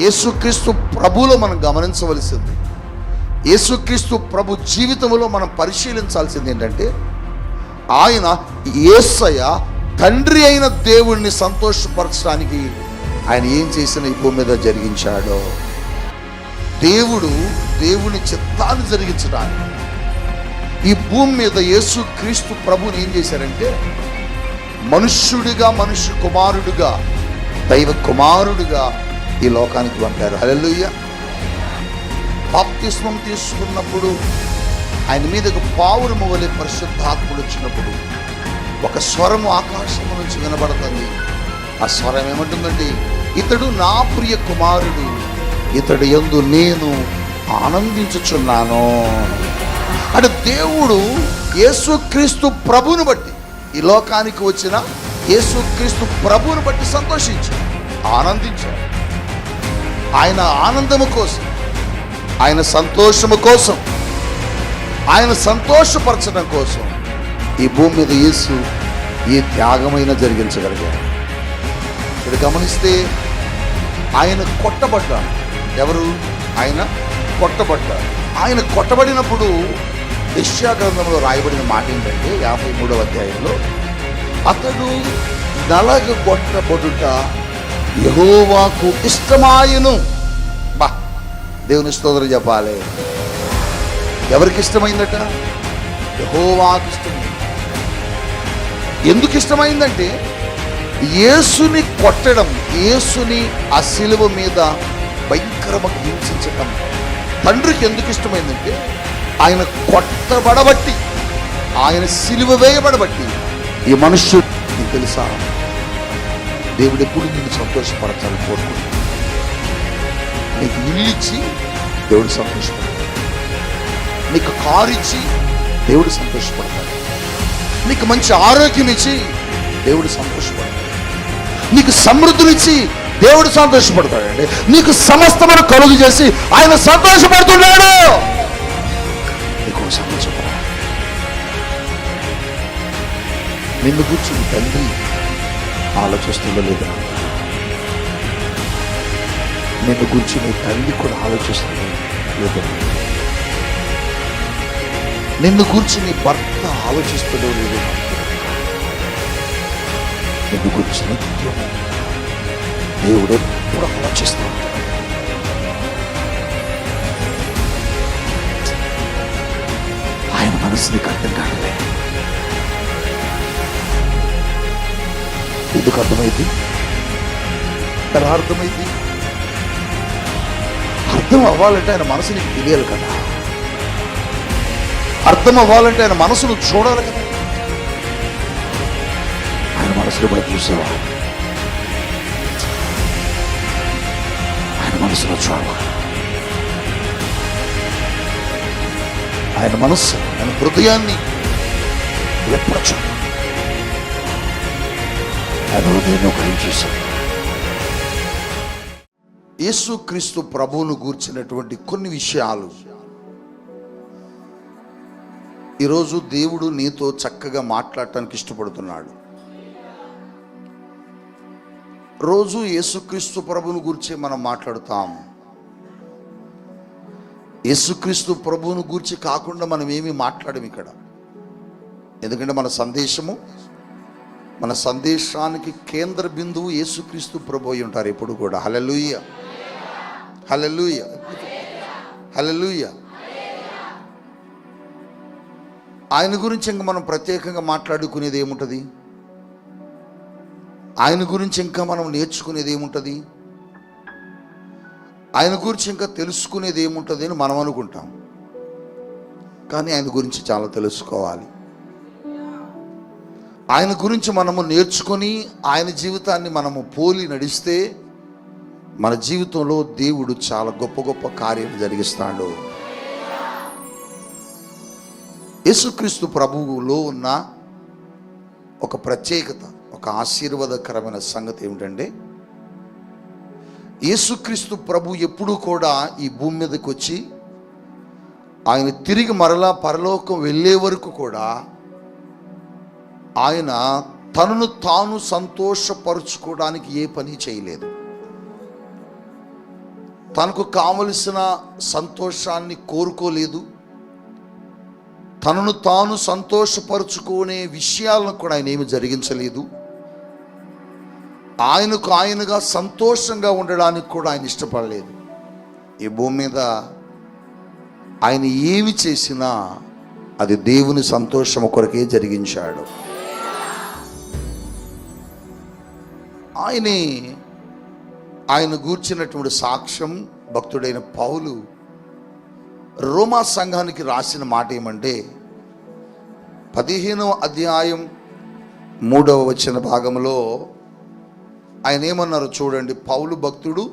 యేసుక్రీస్తు ప్రభువులో మనం గమనించవలసింది, యేసుక్రీస్తు ప్రభు జీవితంలో మనం పరిశీలించాల్సింది ఏంటంటే, ఆయన యేసయ్య తండ్రి అయిన దేవుణ్ణి సంతోషపరచడానికి ఆయన ఏం చేసిన ఈ భూమి మీద జరిగించాడో, దేవుని చిత్తాన్ని జరిగించడానికి ఈ భూమి మీద యేసుక్రీస్తు ప్రభుని ఏం చేశారంటే, మనుష్యుడిగా, మనుష్య కుమారుడుగా, దైవ కుమారుడుగా ఈ లోకానికి పంపారు. హల్లెలూయా. బాప్తిస్మం తీసుకున్నప్పుడు ఆయన మీదకు పావురము వలె పరిశుద్ధాత్ముడు వచ్చినప్పుడు ఒక స్వరము ఆకాశం నుంచి వినబడుతుంది. ఆ స్వరం ఏమంటుందంటే, ఇతడు నా ప్రియ కుమారుడు, ఇతడు యందు నేను ఆనందించుచున్నాను. అంటే దేవుడు యేసుక్రీస్తు ప్రభువుని బట్టి, ఈ లోకానికి వచ్చిన యేసుక్రీస్తు ప్రభువుని బట్టి సంతోషించాడు, ఆనందించాడు. ఆయన ఆనందము కోసం, ఆయన సంతోషము కోసం, ఆయన సంతోషపరచడం కోసం ఈ భూమి మీద యేసు ఈ త్యాగమైన జరిగించగలిగాడు. ఇక్కడ గమనిస్తే ఆయన కొట్టబడ్డాడు. ఎవరు? ఆయన కొట్టబడ్డాడు. ఆయన కొట్టబడినప్పుడు యెషయా గ్రంథంలో రాయబడిన మాట ఏంటంటే, 53వ అధ్యాయంలో, అతడు నలగగొట్టబడుట యెహోవాకు ఇష్టమాయను. బా, దేవుని స్తోత్రం చెప్పాలి. ఎవరికి ఇష్టమైందట? యెహోవాకు ఇష్టమైంది. ఎందుకు ఇష్టమైందంటే, యేసుని కొట్టడం, యేసుని ఆ శిలువ మీద భయంకరంగా హింసించటం తండ్రికి ఎందుకు ఇష్టమైందంటే, ఆయన కొట్టబడబట్టి, ఆయన శిలువ వేయబడబట్టి ఈ మనుష్యుడు, నీకు తెలుసా, దేవుడు ఎప్పుడు నిన్ను సంతోషపరచాలని కోరుకుంటాడు. నీకు ఇల్లు ఇచ్చి దేవుడు సంతోషపడతాడు, నీకు కారు ఇచ్చి దేవుడు సంతోషపడతాడు, నీకు మంచి ఆరోగ్యం ఇచ్చి దేవుడు సంతోషపడతాడు, నీకు సమృద్ధినిచ్చి దేవుడు సంతోషపడతాడండి. నీకు సమస్తమైన కలుగు చేసి ఆయన సంతోషపడుతున్నాడు. నీకు సంతోషపడ, నిన్ను కూర్చుని తండ్రి ఆలోచిస్తుందో లేదా, నిన్ను గురించి నీ తల్లి కూడా ఆలోచిస్తుందో లేదా, నిన్ను గురించి నీ భర్త ఆలోచిస్తుందో లేదో, నిన్ను గురించి నిత్యం దేవుడు ఎప్పుడు ఆలోచిస్తాడు. ఆయన మనసు నీకు అర్థం కాదలే. ఎందుకు అర్థమైంది? ఎలా అర్థమైంది? అర్థం అవ్వాలంటే ఆయన మనసు నీకు తెలియాలి కదా. అర్థం అవ్వాలంటే ఆయన మనసును చూడాలి కదా. ఆయన మనసులో కూడా చూసావా? ఆయన మనసులో చూడాలి. ఆయన మనస్సు, ఆయన హృదయాన్ని ఎప్పుడు చూడాలి. ఆయన హృదయాన్ని ఒకరిని చూశాను. యేసుక్రీస్తు ప్రభువును గూర్చినటువంటి కొన్ని విషయాలు ఈరోజు దేవుడు నీతో చక్కగా మాట్లాడటానికి ఇష్టపడుతున్నాడు. రోజు యేసుక్రీస్తు ప్రభువును గూర్చి మనం మాట్లాడుతాం. యేసుక్రీస్తు ప్రభువును గూర్చి కాకుండా మనం ఏమీ మాట్లాడము ఇక్కడ. ఎందుకంటే మన సందేశానికి కేంద్ర బిందువు యేసుక్రీస్తు ప్రభు అయి ఉంటారు ఎప్పుడు కూడా. హల్లెలూయా, హల్లెలూయా, హల్లెలూయా. ఆయన గురించి ఇంకా మనం ప్రత్యేకంగా మాట్లాడుకునేది ఏముంటుంది? ఆయన గురించి ఇంకా మనం నేర్చుకునేది ఏముంటుంది? ఆయన గురించి ఇంకా తెలుసుకునేది ఏముంటుంది అని మనం అనుకుంటాం. కానీ ఆయన గురించి చాలా తెలుసుకోవాలి. ఆయన గురించి మనము నేర్చుకొని ఆయన జీవితాన్ని మనము పోలి నడిస్తే మన జీవితంలో దేవుడు చాలా గొప్ప గొప్ప కార్యాలు జరిగిస్తాడు. యేసుక్రీస్తు ప్రభువులో ఉన్న ఒక ప్రత్యేకత, ఒక ఆశీర్వాదకరమైన సంగతి ఏమిటంటే, యేసుక్రీస్తు ప్రభు ఎప్పుడూ కూడా ఈ భూమి మీదకి వచ్చి ఆయన తిరిగి మరలా పరలోకం వెళ్ళే వరకు కూడా ఆయన తనను తాను సంతోషపరుచుకోవడానికి ఏ పని చేయలేదు. తనకు కావలసిన సంతోషాన్ని కోరుకోలేదు. తనను తాను సంతోషపరుచుకునే విషయాలను కూడా ఆయన ఏమి జరిగించలేదు. ఆయనకు ఆయనగా సంతోషంగా ఉండడానికి కూడా ఆయన ఇష్టపడలేదు. ఈ భూమి మీద ఆయన ఏమి చేసినా అది దేవుని సంతోషం కొరకే జరిగించాడు. ఆయన గూర్చినటువంటి సాక్ష్యం భక్తుడైన పౌలు రోమా సంఘానికి రాసిన మాట ఏమంటే 15వ అధ్యాయం 3వ వచన భాగంలో ఆయన ఏమన్నారు చూడండి. పౌలు భక్తుడు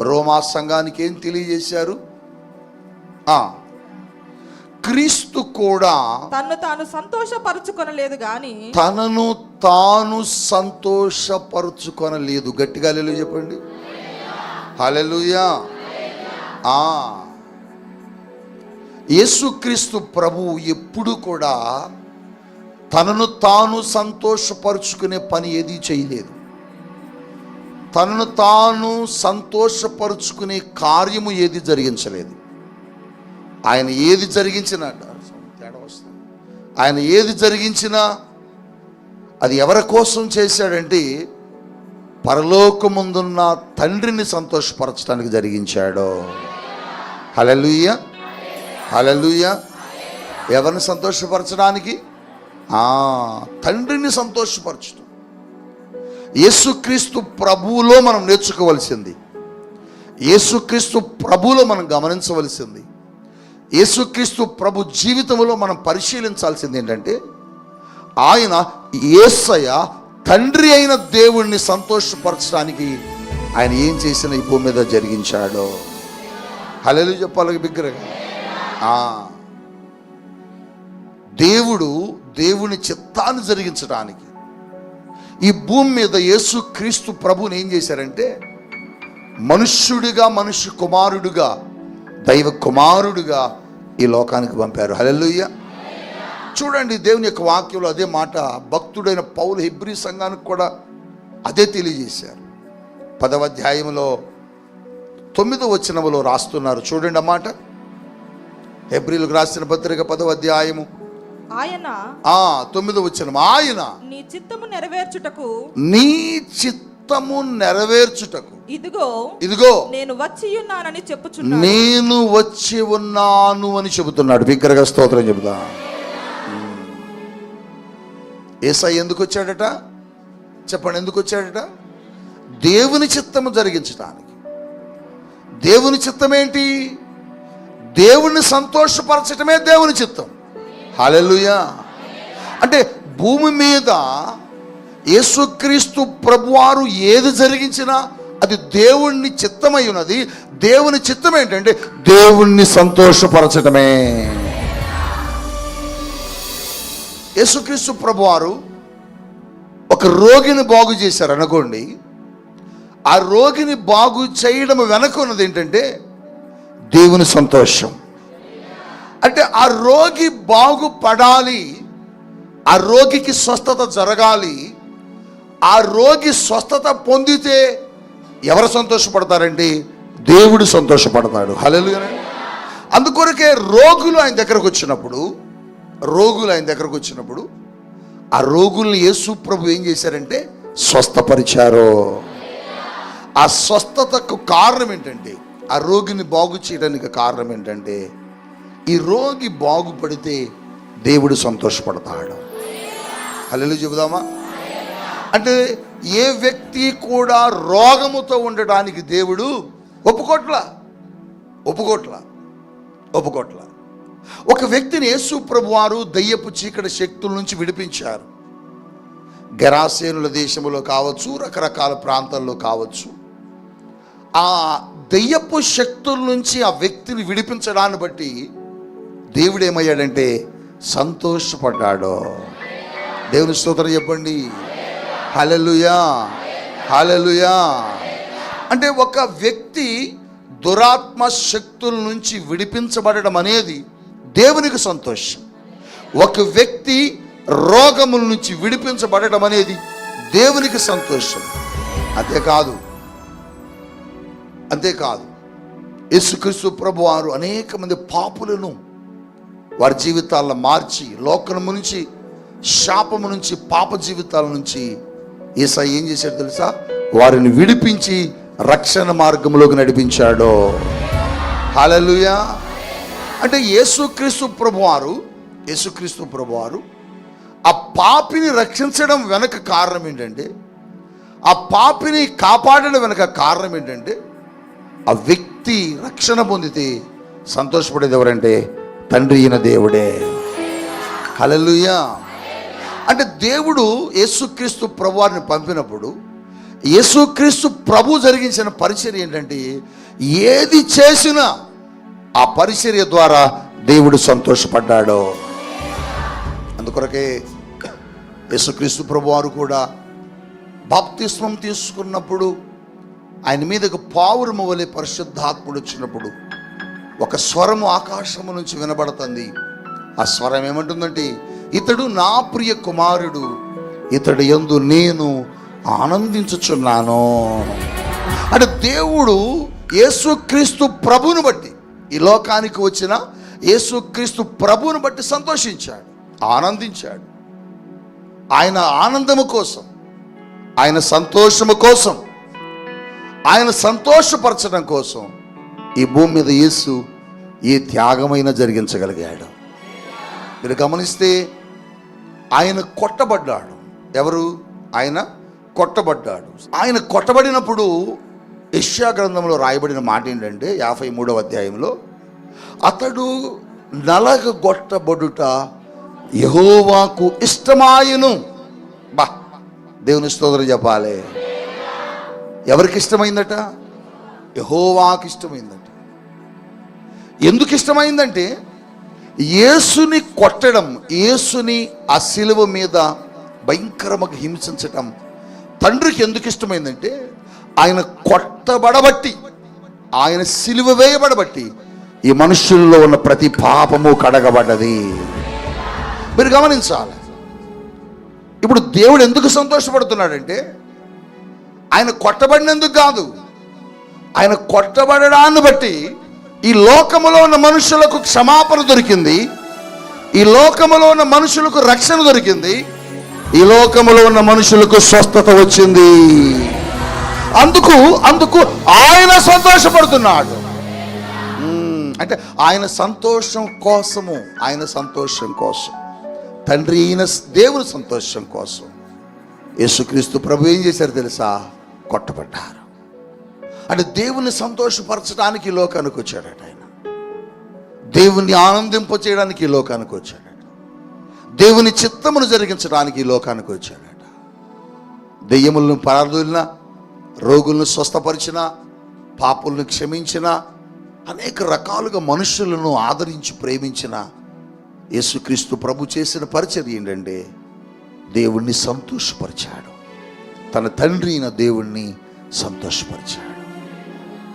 రోమా సంఘానికి ఏం తెలియజేశారు? క్రీస్తు కూడా తనను తాను సంతోషపరచుకొనలేదు గాని తనను తాను సంతోషపరచుకొనలేదు. గట్టిగా హల్లెలూయా చెప్పండి. హల్లెలూయా. యేసుక్రీస్తు ప్రభువు ఎప్పుడు కూడా తనను తాను సంతోషపరుచుకునే పని ఏది చేయలేదు. తనను తాను సంతోషపరుచుకునే కార్యము ఏది జరిగించలేదు. ఆయన ఏది జరిగించినా అది ఎవరి కోసం చేశాడంటే పరలోకముందున్న తండ్రిని సంతోషపరచడానికి జరిగించాడు. హల్లెలూయా, హల్లెలూయా. ఎవరిని సంతోషపరచడానికి? తండ్రిని సంతోషపరచడం. యేసుక్రీస్తు ప్రభువులో మనం నేర్చుకోవలసింది, యేసుక్రీస్తు ప్రభువులో మనం గమనించవలసింది, యేసుక్రీస్తు ప్రభు జీవితంలో మనం పరిశీలించాల్సింది ఏంటంటే ఆయన యేసయ్య తండ్రి అయిన దేవుణ్ణి సంతోషపరచడానికి ఆయన ఏం చేసిన ఈ భూమి మీద జరిగించాడో. హల్లెలూయా చెప్పాలి బిగ్గరగా. దేవుని చిత్తాన్ని జరిగించడానికి ఈ భూమి మీద యేసుక్రీస్తు ప్రభుని ఏం చేశారంటే మనుష్యుడిగా, మనుష్య కుమారుడుగా, దైవ కుమారుడుగా ఈ లోకానికి పంపారు. హల్లెలూయా. చూడండి, దేవుని యొక్క వాక్యంలో అదే మాట భక్తుడైన పౌలు హెబ్రీ సంఘానికి కూడా అదే తెలియజేశారు. 10వ అధ్యాయంలో 9వ వచనంలో రాస్తున్నారు. చూడండి ఆ మాట. హెబ్రీలకు రాసిన పత్రిక 10వ అధ్యాయము ఆయన 9వ వచనం. ఆయన నీ చిత్తము నెరవేర్చుటకు ఇదిగో నేను వచ్చి ఉన్నాను అని చెబుతున్నాడు. బిగ్గరగా స్తోత్రం చెబుతా. యేసయ్య ఎందుకు వచ్చాడట చెప్పండి? ఎందుకు వచ్చాడట? దేవుని చిత్తము జరిగించడానికి. దేవుని చిత్తం ఏంటి? దేవుని సంతోషపరచటమే దేవుని చిత్తం. హల్లెలూయా. అంటే భూమి మీద యేసుక్రీస్తు ప్రభువారు ఏది జరిగించినా అది దేవుణ్ణి చిత్తమై ఉన్నది. దేవుని చిత్తం ఏంటంటే దేవుణ్ణి సంతోషపరచటమే. యేసుక్రీస్తు ప్రభువారు ఒక రోగిని బాగు చేశారు అనుకోండి. ఆ రోగిని బాగు చేయడం వెనక ఉన్నది ఏంటంటే దేవుని సంతోషం. అంటే ఆ రోగి బాగుపడాలి, ఆ రోగికి స్వస్థత జరగాలి. ఆ రోగి స్వస్థత పొందితే ఎవరు సంతోషపడతారండి? దేవుడు సంతోషపడతాడు. హల్లెలూయా. అందుకొరకే రోగులు ఆయన దగ్గరకు వచ్చినప్పుడు ఆ రోగుల్ని యేసు ప్రభు ఏం చేశారంటే స్వస్థపరిచారు. ఆ స్వస్థతకు కారణం ఏంటంటే, ఆ రోగిని బాగు చేయడానికి కారణం ఏంటంటే ఈ రోగి బాగుపడితే దేవుడు సంతోషపడతాడు. హల్లెలూయా చెబుదామా? అంటే ఏ వ్యక్తి కూడా రోగముతో ఉండడానికి దేవుడు ఒప్పుకోట్ల. ఒక వ్యక్తిని యేసు ప్రభువారు దయ్యపు చీకటి శక్తుల నుంచి విడిపించారు. గెరాసేనుల దేశంలో కావచ్చు, రకరకాల ప్రాంతాల్లో కావచ్చు. ఆ దయ్యపు శక్తుల నుంచి ఆ వ్యక్తిని విడిపించడాన్ని బట్టి దేవుడు ఏమయ్యాడంటే సంతోషపడ్డాడు. దేవుని స్తోత్రం చెప్పండి. హల్లెలూయా, హల్లెలూయా. అంటే ఒక వ్యక్తి దురాత్మ శక్తుల నుంచి విడిపించబడడం అనేది దేవునికి సంతోషం. ఒక వ్యక్తి రోగముల నుంచి విడిపించబడడం అనేది దేవునికి సంతోషం. అంతేకాదు యేసుక్రీస్తు ప్రభువారు అనేక మంది పాపులను వారి జీవితాలను మార్చి లోకము నుంచి, శాపము నుంచి, పాప జీవితాల నుంచి యేసయ్య ఏం చేశాడు తెలుసా? వారిని విడిపించి రక్షణ మార్గంలోకి నడిపించాడు. హల్లెలూయా. అంటే యేసుక్రీస్తు ప్రభువారు ఆ పాపిని రక్షించడం వెనక కారణం ఏంటంటే, ఆ పాపిని కాపాడడం వెనక కారణం ఏంటంటే, ఆ వ్యక్తి రక్షణ పొందితే సంతోషపడేది ఎవరంటే తండ్రి అయిన దేవుడే. హల్లెలూయా. అంటే దేవుడు యేసుక్రీస్తు ప్రభువారిని పంపినప్పుడు యేసుక్రీస్తు ప్రభు జరిగించిన పరిచర్య ఏంటంటే, ఏది చేసినా ఆ పరిచర్య ద్వారా దేవుడు సంతోషపడ్డాడు. అందుకొరకే యేసుక్రీస్తు ప్రభువారు కూడా బాప్తిస్మం తీసుకున్నప్పుడు ఆయన మీదకు పావురము వలె పరిశుద్ధాత్ముడు వచ్చినప్పుడు ఒక స్వరము ఆకాశము నుంచి వినబడుతుంది. ఆ స్వరం ఏమంటుందంటే, ఇతడు నా ప్రియ కుమారుడు, ఇతడు యందు నేను ఆనందించుచున్నాను. అంటే దేవుడు యేసుక్రీస్తు ప్రభువును బట్టి, ఈ లోకానికి వచ్చిన యేసుక్రీస్తు ప్రభువును బట్టి సంతోషించాడు, ఆనందించాడు. ఆయన ఆనందము కోసం, ఆయన సంతోషము కోసం, ఆయన సంతోషపరచడం కోసం ఈ భూమి మీద యేసు ఏ త్యాగమైనా జరిగించగలిగాడు. మీరు గమనిస్తే ఆయన కొట్టబడ్డాడు. ఎవరు? ఆయన కొట్టబడ్డాడు. ఆయన కొట్టబడినప్పుడు యెషయా గ్రంథంలో రాయబడిన మాట ఏంటంటే 53వ అధ్యాయంలో, అతడు నలగగొట్టబడుట యెహోవాకు ఇష్టమాయను. బా, దేవుని స్తోత్రం చెప్పాలి. ఎవరికి ఇష్టమైందట? యెహోవాకు ఇష్టమైందట. ఎందుకు ఇష్టమైందంటే, యేసుని కొట్టడం, యేసుని ఆ శిలువ మీద భయంకరంగా హింసించటం తండ్రికి ఎందుకు ఇష్టమైందంటే, ఆయన కొట్టబడబట్టి, ఆయన శిలువ వేయబడబట్టి ఈ మనుషుల్లో ఉన్న ప్రతి పాపము కడగబడ్డది. మీరు గమనించాలి. ఇప్పుడు దేవుడు ఎందుకు సంతోషపడుతున్నాడంటే, ఆయన కొట్టబడినందుకు కాదు, ఆయన కొట్టబడడాన్ని బట్టి ఈ లోకములో ఉన్న మనుషులకు క్షమాపణ దొరికింది, ఈ లోకములో ఉన్న మనుషులకు రక్షణ దొరికింది, ఈ లోకములో ఉన్న మనుషులకు స్వస్థత వచ్చింది. అందుకు ఆయన సంతోషపడుతున్నాడు. అంటే ఆయన సంతోషం కోసము, ఆయన సంతోషం కోసం, తండ్రి అయిన దేవుని సంతోషం కోసం యేసుక్రీస్తు ప్రభు ఏం చేశారు తెలుసా? కొట్టబడ్డారు. అంటే దేవుని సంతోషపరచడానికి ఈ లోకానికి వచ్చాడట. ఆయన దేవుణ్ణి ఆనందింపచేయడానికి ఈ లోకానికి వచ్చాడట. దేవుని చిత్తమును జరిగించడానికి ఈ లోకానికి వచ్చాడట. దెయ్యములను పారదోలిన, రోగులను స్వస్థపరిచిన, పాపులను క్షమించిన, అనేక రకాలుగా మనుషులను ఆదరించి ప్రేమించిన యేసుక్రీస్తు ప్రభు చేసిన పరిచర్య ఏంటంటే, దేవుణ్ణి సంతోషపరిచాడు. తన తండ్రి అయిన దేవుణ్ణి సంతోషపరిచాడు.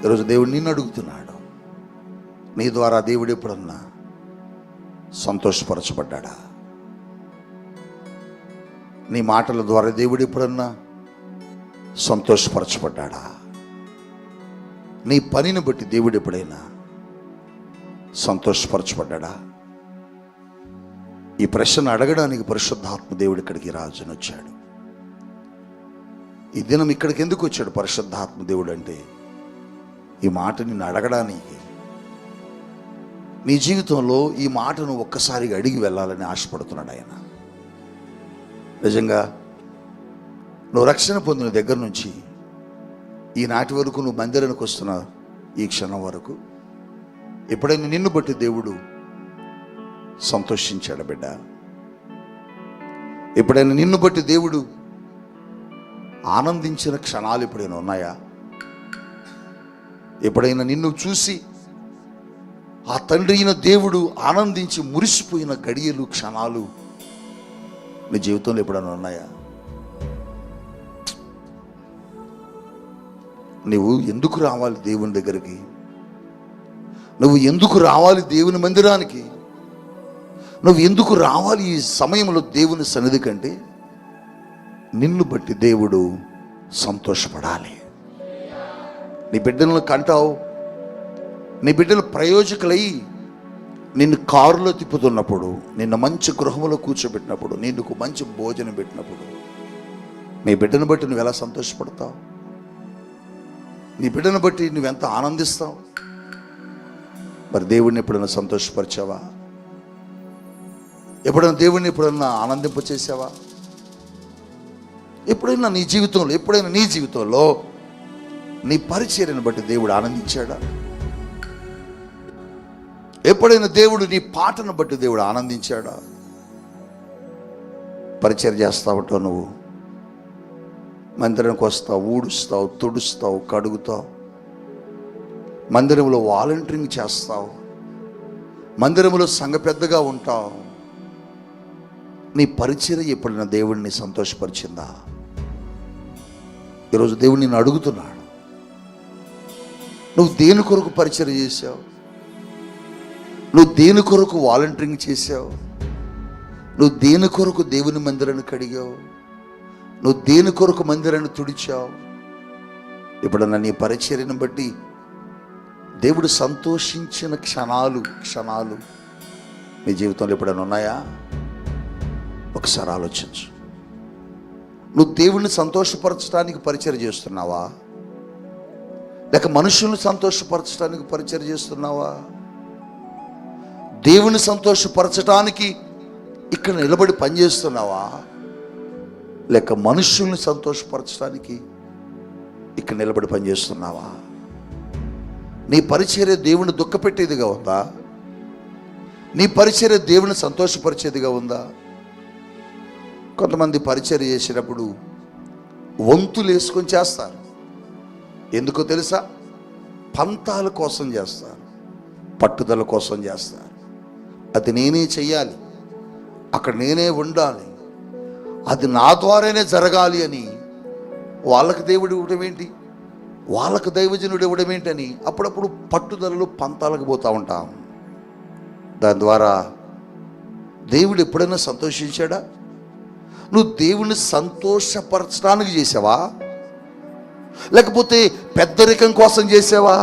ఈరోజు దేవుడు నిన్ను అడుగుతున్నాడు, నీ ద్వారా దేవుడు ఎప్పుడన్నా సంతోషపరచబడ్డా? నీ మాటల ద్వారా దేవుడు ఎప్పుడన్నా సంతోషపరచబడ్డా? నీ పనిని బట్టి దేవుడు ఎప్పుడైనా సంతోషపరచబడ్డా? ఈ ప్రశ్న అడగడానికి పరిశుద్ధాత్మ దేవుడు ఇక్కడికి రాజుని వచ్చాడు. ఈ దినం ఇక్కడికి ఎందుకు వచ్చాడు పరిశుద్ధాత్మ దేవుడు అంటే, ఈ మాట నిన్ను అడగడానికి, నీ జీవితంలో ఈ మాటను ఒక్కసారిగా అడిగి వెళ్ళాలని ఆశపడుతున్నాడు ఆయన. నిజంగా నువ్వు రక్షణ పొందిన దగ్గర నుంచి ఈనాటి వరకు, నువ్వు మందిరానికి వస్తున్న ఈ క్షణం వరకు ఎప్పుడైనా నిన్ను బట్టి దేవుడు సంతోషించాడు బిడ్డ? ఎప్పుడైనా నిన్ను బట్టి దేవుడు ఆనందించిన క్షణాలు ఎప్పుడైనా ఉన్నాయా? ఎప్పుడైనా నిన్ను చూసి ఆ తండ్రి అయిన దేవుడు ఆనందించి మురిసిపోయిన గడియలు, క్షణాలు నీ జీవితంలో ఎప్పుడైనా ఉన్నాయా? నువ్వు ఎందుకు రావాలి దేవుని దగ్గరికి? నువ్వు ఎందుకు రావాలి దేవుని మందిరానికి? నువ్వు ఎందుకు రావాలి ఈ సమయంలో దేవుని సన్నిధి కంటే, నిన్ను బట్టి దేవుడు సంతోషపడాలి. నీ బిడ్డలను కంటావు, నీ బిడ్డలు ప్రయోజకులై నిన్ను కారులో తిప్పుతున్నప్పుడు, నిన్ను మంచి గృహంలో కూర్చోబెట్టినప్పుడు, నిన్నుకు మంచి భోజనం పెట్టినప్పుడు నీ బిడ్డను బట్టి నువ్వు ఎలా సంతోషపడతావు? నీ బిడ్డను బట్టి నువ్వెంత ఆనందిస్తావు? మరి దేవుడిని ఎప్పుడైనా సంతోషపరిచావా? ఎప్పుడైనా దేవుడిని ఎప్పుడైనా ఆనందింపచేసావా? ఎప్పుడైనా నీ జీవితంలో నీ పరిచర్యను బట్టి దేవుడు ఆనందించాడా? ఎప్పుడైనా దేవుడు నీ పాటను బట్టి దేవుడు ఆనందించాడా? పరిచర్య చేస్తా ఉంటావు, నువ్వు మందిరానికి వస్తావు, ఊడుస్తావు, తుడుస్తావు, కడుగుతావు, మందిరంలో వాలంటీరింగ్ చేస్తావు, మందిరంలో సంఘ పెద్దగా ఉంటావు. నీ పరిచర్య ఎప్పుడైనా దేవుడిని సంతోషపరిచిందా? ఈరోజు దేవుడు నిన్ను అడుగుతున్నాడు, నువ్వు దేని కొరకు పరిచర్య చేశావు? నువ్వు దేని కొరకు వాలంటీరింగ్ చేశావు? నువ్వు దేని కొరకు దేవుని మందిరాన్ని కడిగావు? నువ్వు దేని కొరకు మందిరాన్ని తుడిచావు? ఎప్పుడన్నా నీ పరిచర్యను బట్టి దేవుడు సంతోషించిన క్షణాలు నీ జీవితంలో ఎప్పుడైనా ఉన్నాయా? ఒకసారి ఆలోచించు. నువ్వు దేవుణ్ణి సంతోషపరచడానికి పరిచర్య చేస్తున్నావా? లేక మనుషుల్ని సంతోషపరచడానికి పరిచర్య చేస్తున్నావా? దేవుని సంతోషపరచడానికి ఇక్కడ నిలబడి పనిచేస్తున్నావా? లేక మనుషుల్ని సంతోషపరచడానికి ఇక్కడ నిలబడి పనిచేస్తున్నావా? నీ పరిచర్య దేవుని దుఃఖపెట్టేదిగా ఉందా? నీ పరిచర్య దేవుని సంతోషపరిచేదిగా ఉందా? కొంతమంది పరిచర్య చేసేటప్పుడు వంతులు వేసుకొని చేస్తారు. ఎందుకో తెలుసా? పంతాల కోసం చేస్తారు, పట్టుదల కోసం చేస్తారు. అది నేనే చెయ్యాలి, అక్కడ నేనే ఉండాలి, అది నా ద్వారానే జరగాలి అని వాళ్ళకి దేవుడు ఇవ్వడం ఏంటి, వాళ్ళకు దైవజనుడు ఇవ్వడం ఏంటని అప్పుడప్పుడు పట్టుదలలు పంతాలకు పోతూ ఉంటాం. దాని ద్వారా దేవుడు ఎప్పుడైనా సంతోషించాడా? నువ్వు దేవుని సంతోషపరచడానికి చేసావా? లేకపోతే పెద్దరికం కోసం చేసావా?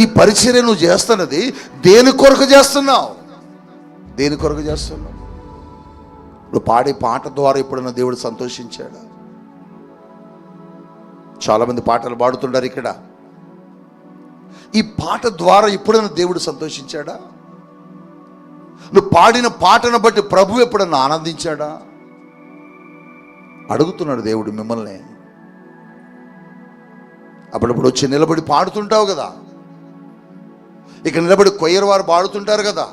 ఈ పరిచర్య నువ్వు చేస్తున్నది దేని కొరకు చేస్తున్నావు? దేని కొరకు చేస్తున్నావు? నువ్వు పాడే పాట ద్వారా ఎప్పుడైనా దేవుడు సంతోషించాడా? చాలామంది పాటలు పాడుతుంటారు ఇక్కడ. ఈ పాట ద్వారా ఎప్పుడైనా దేవుడు సంతోషించాడా? నువ్వు పాడిన పాటను బట్టి ప్రభు ఎప్పుడన్నా ఆనందించాడా? అడుగుతున్నాడు దేవుడు మిమ్మల్ని. అప్పుడప్పుడు వచ్చి నిలబడి పాడుతుంటావు కదా, ఇక్కడ నిలబడి కొయ్యర్ వారు పాడుతుంటారు కదా,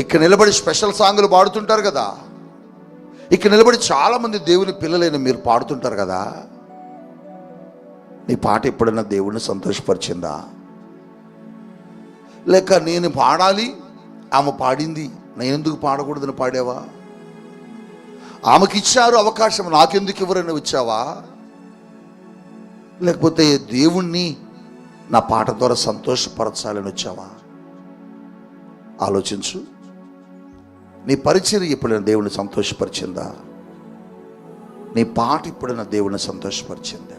ఇక్కడ నిలబడి స్పెషల్ సాంగులు పాడుతుంటారు కదా, ఇక్కడ నిలబడి చాలామంది దేవుని పిల్లలైన మీరు పాడుతుంటారు కదా. నీ పాట ఎప్పుడైనా దేవుడిని సంతోషపరిచిందా? లేక నేను పాడాలి, ఆమె పాడింది, నేను ఎందుకు పాడకూడదని పాడావా? ఆమెకి ఇచ్చారు అవకాశం, నాకెందుకు ఎవరైనా వచ్చావా? లేకపోతే దేవుణ్ణి నా పాట ద్వారా సంతోషపరచాలని వచ్చావా? ఆలోచించు. నీ పరిచర్య ఎప్పుడైనా దేవుని సంతోషపరిచిందా? నీ పాట ఎప్పుడైనా దేవుని సంతోషపరిచిందా?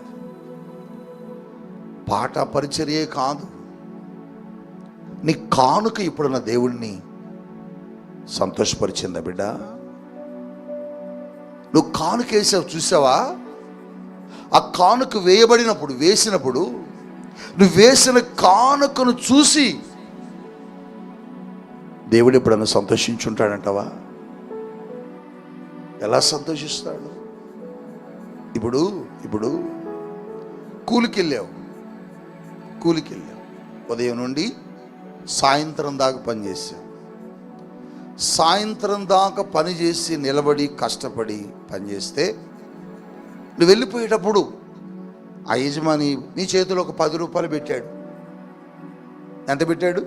పాట పరిచర్యే కాదు, నీ కానుక ఎప్పుడైనా దేవుణ్ణి సంతోషపరిచిందా బిడ్డ? నువ్వు కానుక వేసావు, చూసావా? ఆ కానుక వేసినప్పుడు నువ్వు వేసిన కానుకను చూసి దేవుడు ఎప్పుడన్నా సంతోషించుంటాడంటావా? ఎలా సంతోషిస్తాడు? ఇప్పుడు కూలికి వెళ్ళావు, ఉదయం నుండి సాయంత్రం దాకా పనిచేసావు. సాయంత్రం దాకా పనిచేసి నిలబడి కష్టపడి పనిచేస్తే నువ్వు వెళ్ళిపోయేటప్పుడు ఆ యజమాని నీ చేతిలో ఒక 10 రూపాయలు పెట్టాడు. ఎంత పెట్టాడు?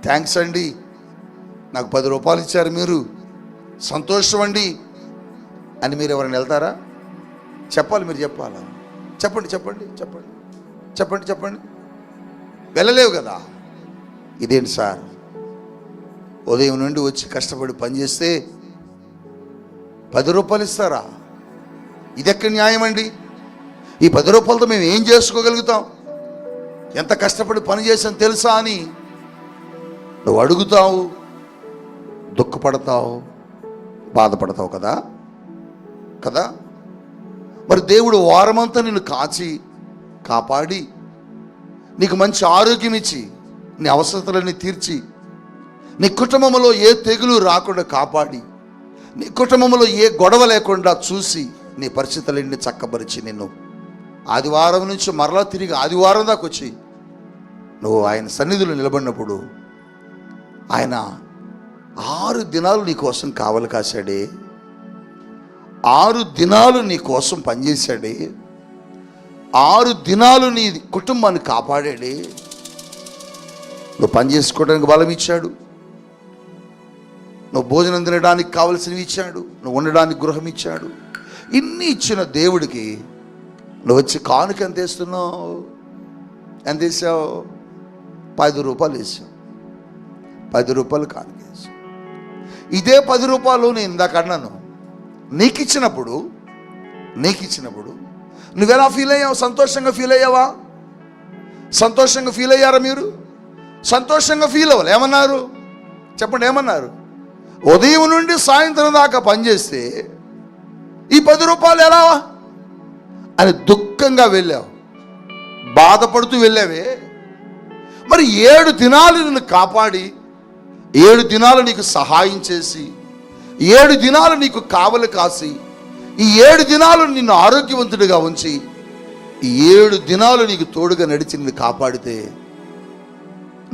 థ్యాంక్స్ అండి, నాకు 10 రూపాయలు ఇచ్చారు, మీరు సంతోషం అండి అని మీరు ఎవరైనా వెళ్తారా? చెప్పాలి, మీరు చెప్పాలా? చెప్పండి. వెళ్ళలేవు కదా. ఇదేంటి సార్, ఉదయం నుండి వచ్చి కష్టపడి పనిచేస్తే 10 రూపాయలు ఇస్తారా? ఇది ఎక్కడ న్యాయం అండి? ఈ 10 రూపాయలతో మేము ఏం చేసుకోగలుగుతాం, ఎంత కష్టపడి పని చేసాం తెలుసా అని నువ్వు అడుగుతావు, దుఃఖపడతావు, బాధపడతావు కదా కదా. మరి దేవుడు వారమంతా నిన్ను కాచి కాపాడి నీకు మంచి ఆరోగ్యం ఇచ్చి నీ అవసరతలన్నీ తీర్చి నీ కుటుంబంలో ఏ తెగులు రాకుండా కాపాడి నీ కుటుంబంలో ఏ గొడవ లేకుండా చూసి నీ పరిస్థితులన్నీ చక్కబరిచి నిన్ను ఆదివారం నుంచి మరలా తిరిగి ఆదివారం దాకా వచ్చి నువ్వు ఆయన సన్నిధిలో నిలబడినప్పుడు ఆయన 6 దినాలు నీ కోసం కావలి కాశాడే, 6 దినాలు నీ కోసం పనిచేశాడే, 6 దినాలు నీ కుటుంబాన్ని కాపాడాడే. నువ్వు పని చేసుకోవడానికి బలం ఇచ్చాడు, నువ్వు భోజనం తినడానికి కావలసినవి ఇచ్చాడు, నువ్వు ఉండడానికి గృహం ఇచ్చాడు. ఇన్ని ఇచ్చిన దేవుడికి నువ్వు వచ్చి కానుక ఎంత వేస్తున్నావు? ఎంత వేసావు? 10 రూపాయలు వేసావు. 10 రూపాయలు కానుక వేసావు. ఇదే 10 రూపాయలు నేను ఇందాక అన్నాను, నీకు ఇచ్చినప్పుడు నువ్వెలా ఫీల్ అయ్యావు? సంతోషంగా ఫీల్ అయ్యావా? సంతోషంగా ఫీల్ అయ్యారా మీరు? సంతోషంగా ఫీల్ అవ్వాలి. ఏమన్నారు చెప్పండి, ఏమన్నారు? ఉదయం నుండి సాయంత్రం దాకా పనిచేస్తే ఈ 10 రూపాయలు ఎలా అని దుఃఖంగా వెళ్ళావు, బాధపడుతూ వెళ్ళావే. మరి 7 దినాలు నిన్ను కాపాడి 7 దినాలు నీకు సహాయం చేసి 7 దినాలు నీకు కావలి కాసి ఈ 7 దినాలు నిన్ను ఆరోగ్యవంతుడిగా ఉంచి ఈ 7 దినాలు నీకు తోడుగా నడిచి నిన్ను కాపాడితే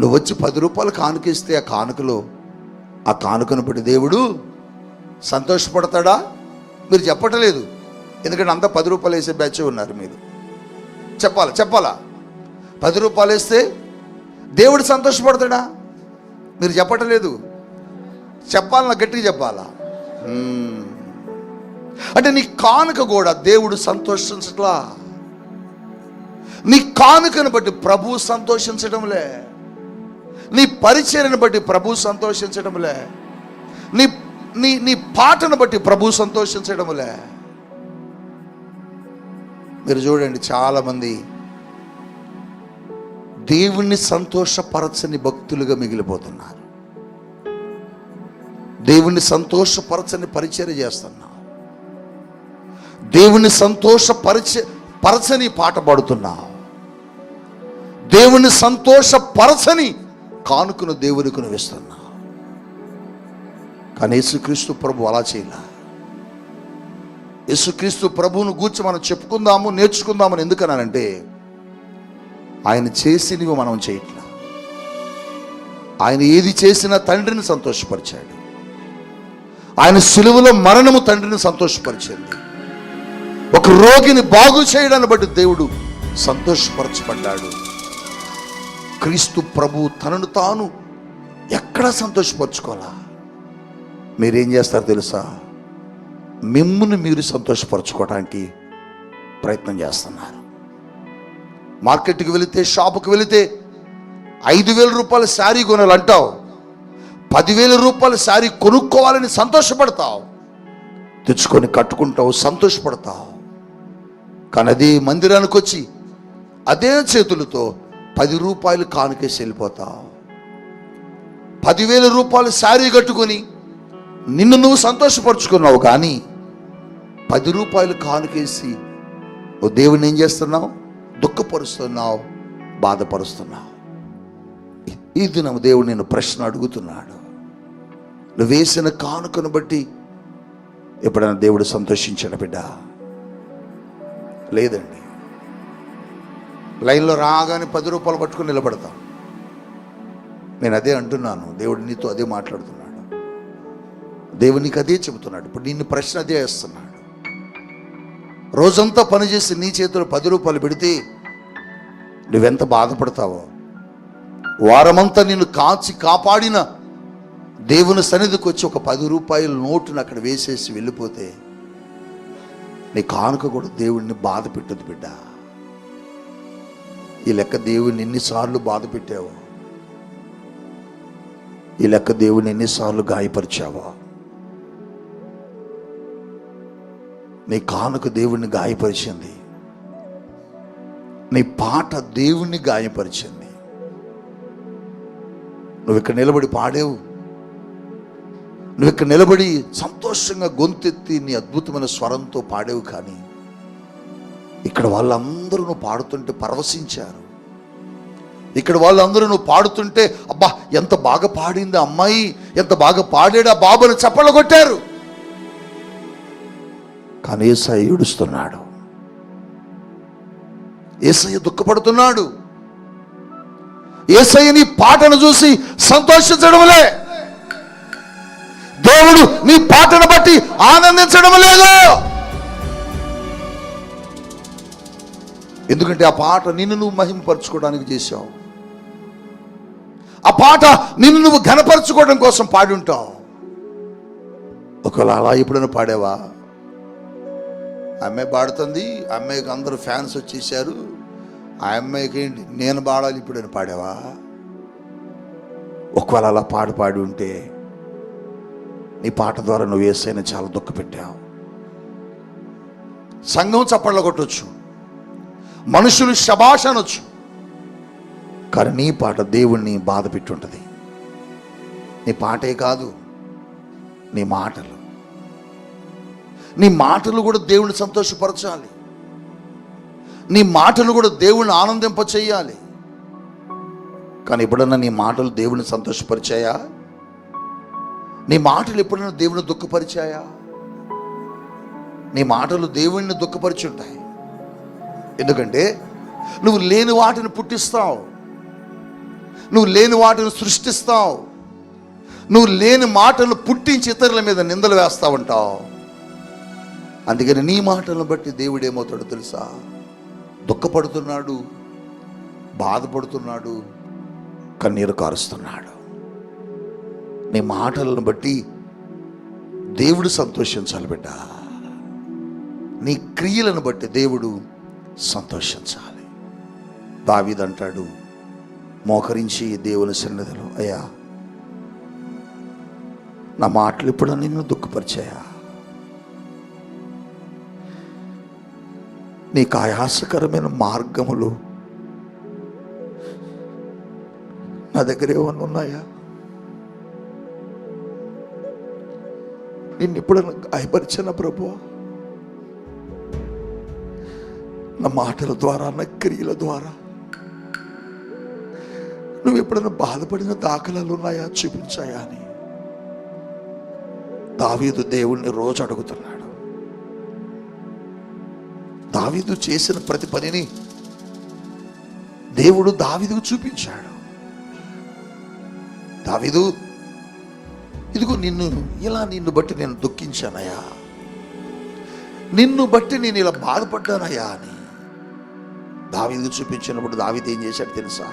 నువ్వు వచ్చి 10 రూపాయలు కానుకిస్తే ఆ కానుకను బట్టి దేవుడు సంతోషపడతాడా? మీరు చెప్పట్లేదు, ఎందుకంటే అంతా 10 రూపాయలు వేసే బ్యాచ్ ఉన్నారు. మీరు చెప్పాలా 10 రూపాయలు వేస్తే దేవుడు సంతోషపడతాడా? మీరు చెప్పట్లేదు, చెప్పాలన్నా గట్టిగా చెప్పాలా? అంటే నీ కానుక కూడా దేవుడు సంతోషించట్లా. నీ కానుకను బట్టి ప్రభు సంతోషించడంలే, నీ పరిచర్యను బట్టి ప్రభు సంతోషించడంలే, నీ నీ నీ పాటను బట్టి ప్రభు సంతోషించడంలే. మీరు చూడండి, చాలామంది దేవుణ్ణి సంతోషపరచని భక్తులుగా మిగిలిపోతున్నారు. దేవుణ్ణి సంతోషపరచని పరిచర్య చేస్తున్నా, దేవుణ్ణి సంతోషపరచని పాట పాడుతున్నావు, దేవుణ్ణి సంతోషపరచని కానుకను దేవునికి నువ్వు ఇస్తున్నావు. కానీ యేసుక్రీస్తు ప్రభు అలా చేయలే. యేసుక్రీస్తు ప్రభువును గూర్చి మనం చెప్పుకుందాము, నేర్చుకుందామని ఎందుకన్నానంటే ఆయన చేసినవి మనం చేయట్లా. ఆయన ఏది చేసినా తండ్రిని సంతోషపరిచాడు. ఆయన సిలువలో మరణము తండ్రిని సంతోషపరిచింది. ఒక రోగిని బాగు చేయడాన్ని బట్టి దేవుడు సంతోషపరచబడ్డాడు. క్రీస్తు ప్రభు తనను తాను ఎక్కడా సంతోషపరచుకోవాలా. మీరేం చేస్తారు తెలుసా? మిమ్మును మీరు సంతోషపరచుకోవడానికి ప్రయత్నం చేస్తున్నారు. మార్కెట్కి వెళితే, షాపుకి వెళితే 5,000 రూపాయల శారీ కొనాలంటావు, 10,000 రూపాయల శారీ కొనుక్కోవాలని సంతోషపడతావు, తెచ్చుకొని కట్టుకుంటావు, సంతోషపడతావు. కానీ అదే మందిరానికి వచ్చి అదే చేతులతో 10 రూపాయలు కానుకేసి వెళ్ళిపోతావు. 10,000 రూపాయలు శారీ కట్టుకొని నిన్ను నువ్వు సంతోషపరుచుకున్నావు, కానీ 10 రూపాయలు కానుకేసి ఓ దేవుని ఏం చేస్తున్నావు? దుఃఖపరుస్తున్నావు, బాధపరుస్తున్నావు. ఈ దినం దేవుడు నేను ప్రశ్న అడుగుతున్నాడు. నువ్వు వేసిన కానుకను బట్టి ఎప్పుడైనా దేవుడు సంతోషించాడు బిడ్డ? లేదండి. లైన్లో రాగానే 10 రూపాయలు పట్టుకుని నిలబడతాం. నేను అదే అంటున్నాను, దేవుడు నీతో అదే మాట్లాడుతున్నాడు, దేవునికి అదే చెబుతున్నాడు. ఇప్పుడు నిన్ను ప్రశ్న అదే వేస్తున్నాడు. రోజంతా పనిచేసి నీ చేతిలో 10 రూపాయలు పెడితే నువ్వెంత బాధపడతావో. వారమంతా నిన్ను కాచి కాపాడిన దేవుని సన్నిధికి వచ్చి ఒక 10 రూపాయల నోటును అక్కడ వేసేసి వెళ్ళిపోతే నీ కానుక కూడా దేవుడిని బాధ పెట్టదు బిడ్డ. ఈ లెక్క దేవుడిని ఎన్నిసార్లు బాధ పెట్టావో, ఈ లెక్క దేవుడిని ఎన్నిసార్లు గాయపరిచావో. నీ కానుక దేవుడిని గాయపరిచింది. నీ పాట దేవుణ్ణి గాయపరిచింది. నువ్వు ఇక్కడ నిలబడి పాడేవు, నువ్వు ఇక్కడ నిలబడి సంతోషంగా గొంతెత్తి నీ అద్భుతమైన స్వరంతో పాడేవు. కానీ ఇక్కడ వాళ్ళందరూ నువ్వు పాడుతుంటే పరవశించారు. ఇక్కడ వాళ్ళందరూ నువ్వు పాడుతుంటే అబ్బా ఎంత బాగా పాడింది అమ్మాయి, ఎంత బాగా పాడాడు ఆ బాబుని చప్పట్లు కొట్టారు. కానీ యేసయ్య ఏడుస్తున్నాడు, యేసయ్య దుఃఖపడుతున్నాడు. యేసయ్య నీ పాటను చూసి సంతోషించడంలే, దేవుడు నీ పాటను బట్టి ఆనందించడం లేదు. ఎందుకంటే ఆ పాట నిన్ను నువ్వు మహిమపరచుకోవడానికి చేశావు. ఆ పాట నిన్ను నువ్వు ఘనపరచుకోవడం కోసం పాడి ఉంటావు. ఒకవేళ అలా ఎప్పుడైనా పాడావా? అమ్మాయి పాడుతుంది, అమ్మాయికి అందరూ ఫ్యాన్స్ వచ్చేసారు, ఆ అమ్మాయికి ఏంటి నేను పాడాలి ఇప్పుడైనా పాడావా? ఒకవేళ అలా పాడి ఉంటే నీ పాట ద్వారా నువ్వు యేసయ్యని చాలా దుఃఖపెట్టావు. సంఘం చప్పట్ల కొట్టొచ్చు, మనుషులు శబాష్ అనొచ్చు, కానీ నీ పాట దేవుణ్ణి బాధ పెట్టుంటుంది. నీ పాటే కాదు, నీ మాటలు కూడా దేవుణ్ణి సంతోషపరచాలి. నీ మాటలు కూడా దేవుణ్ణి ఆనందింప చేయాలి. కానీ ఎప్పుడన్నా నీ మాటలు దేవుణ్ణి సంతోషపరిచాయా? నీ మాటలు ఎప్పుడైనా దేవుని దుఃఖపరిచాయా? నీ మాటలు దేవుణ్ణి దుఃఖపరిచి ఉంటాయి. ఎందుకంటే నువ్వు లేని వాటిని పుట్టిస్తావు, నువ్వు లేని వాటిని సృష్టిస్తావు, నువ్వు లేని మాటలు పుట్టించి ఇతరుల మీద నిందలు వేస్తా ఉంటావు. అందుకని నీ మాటలను బట్టి దేవుడు ఏమవుతాడో తెలుసా? దుఃఖపడుతున్నాడు, బాధపడుతున్నాడు, కన్నీరు కారుస్తున్నాడు. నీ మాటలను బట్టి దేవుడు సంతోషించాలి బిడ్డ. నీ క్రియలను బట్టి దేవుడు సంతోషించాలి. దావీదు అంటాడు, మోకరించి దేవుని సన్నిధిలో, అయ్యా నా మాటలు ఇప్పుడు నిన్ను దుఃఖపరిచాయా? నీకు ఆయాసకరమైన మార్గములు నా దగ్గర ఏమన్నా ఉన్నాయా? నిన్ను ఎప్పుడన్నా గాయపరిచిన ప్రభువా? నా మాటల ద్వారా, నా క్రియల ద్వారా నువ్వు ఎప్పుడైనా బాధపడిన దాఖలాలు ఉన్నాయా? చూపించాయా అని దావీదు దేవుణ్ణి రోజు అడుగుతున్నాడు. దావీదు చేసిన ప్రతి పనిని దేవుడు దావీదుకు చూపించాడు. దావీదు, ఇదిగో నిన్ను బట్టి నేను దుఃఖించానయ్యా, నిన్ను బట్టి నేను ఇలా బాధపడ్డానయ్యా అని దావీదు చూపించినప్పుడు దావీదు ఏం చేశాడు తెలుసా?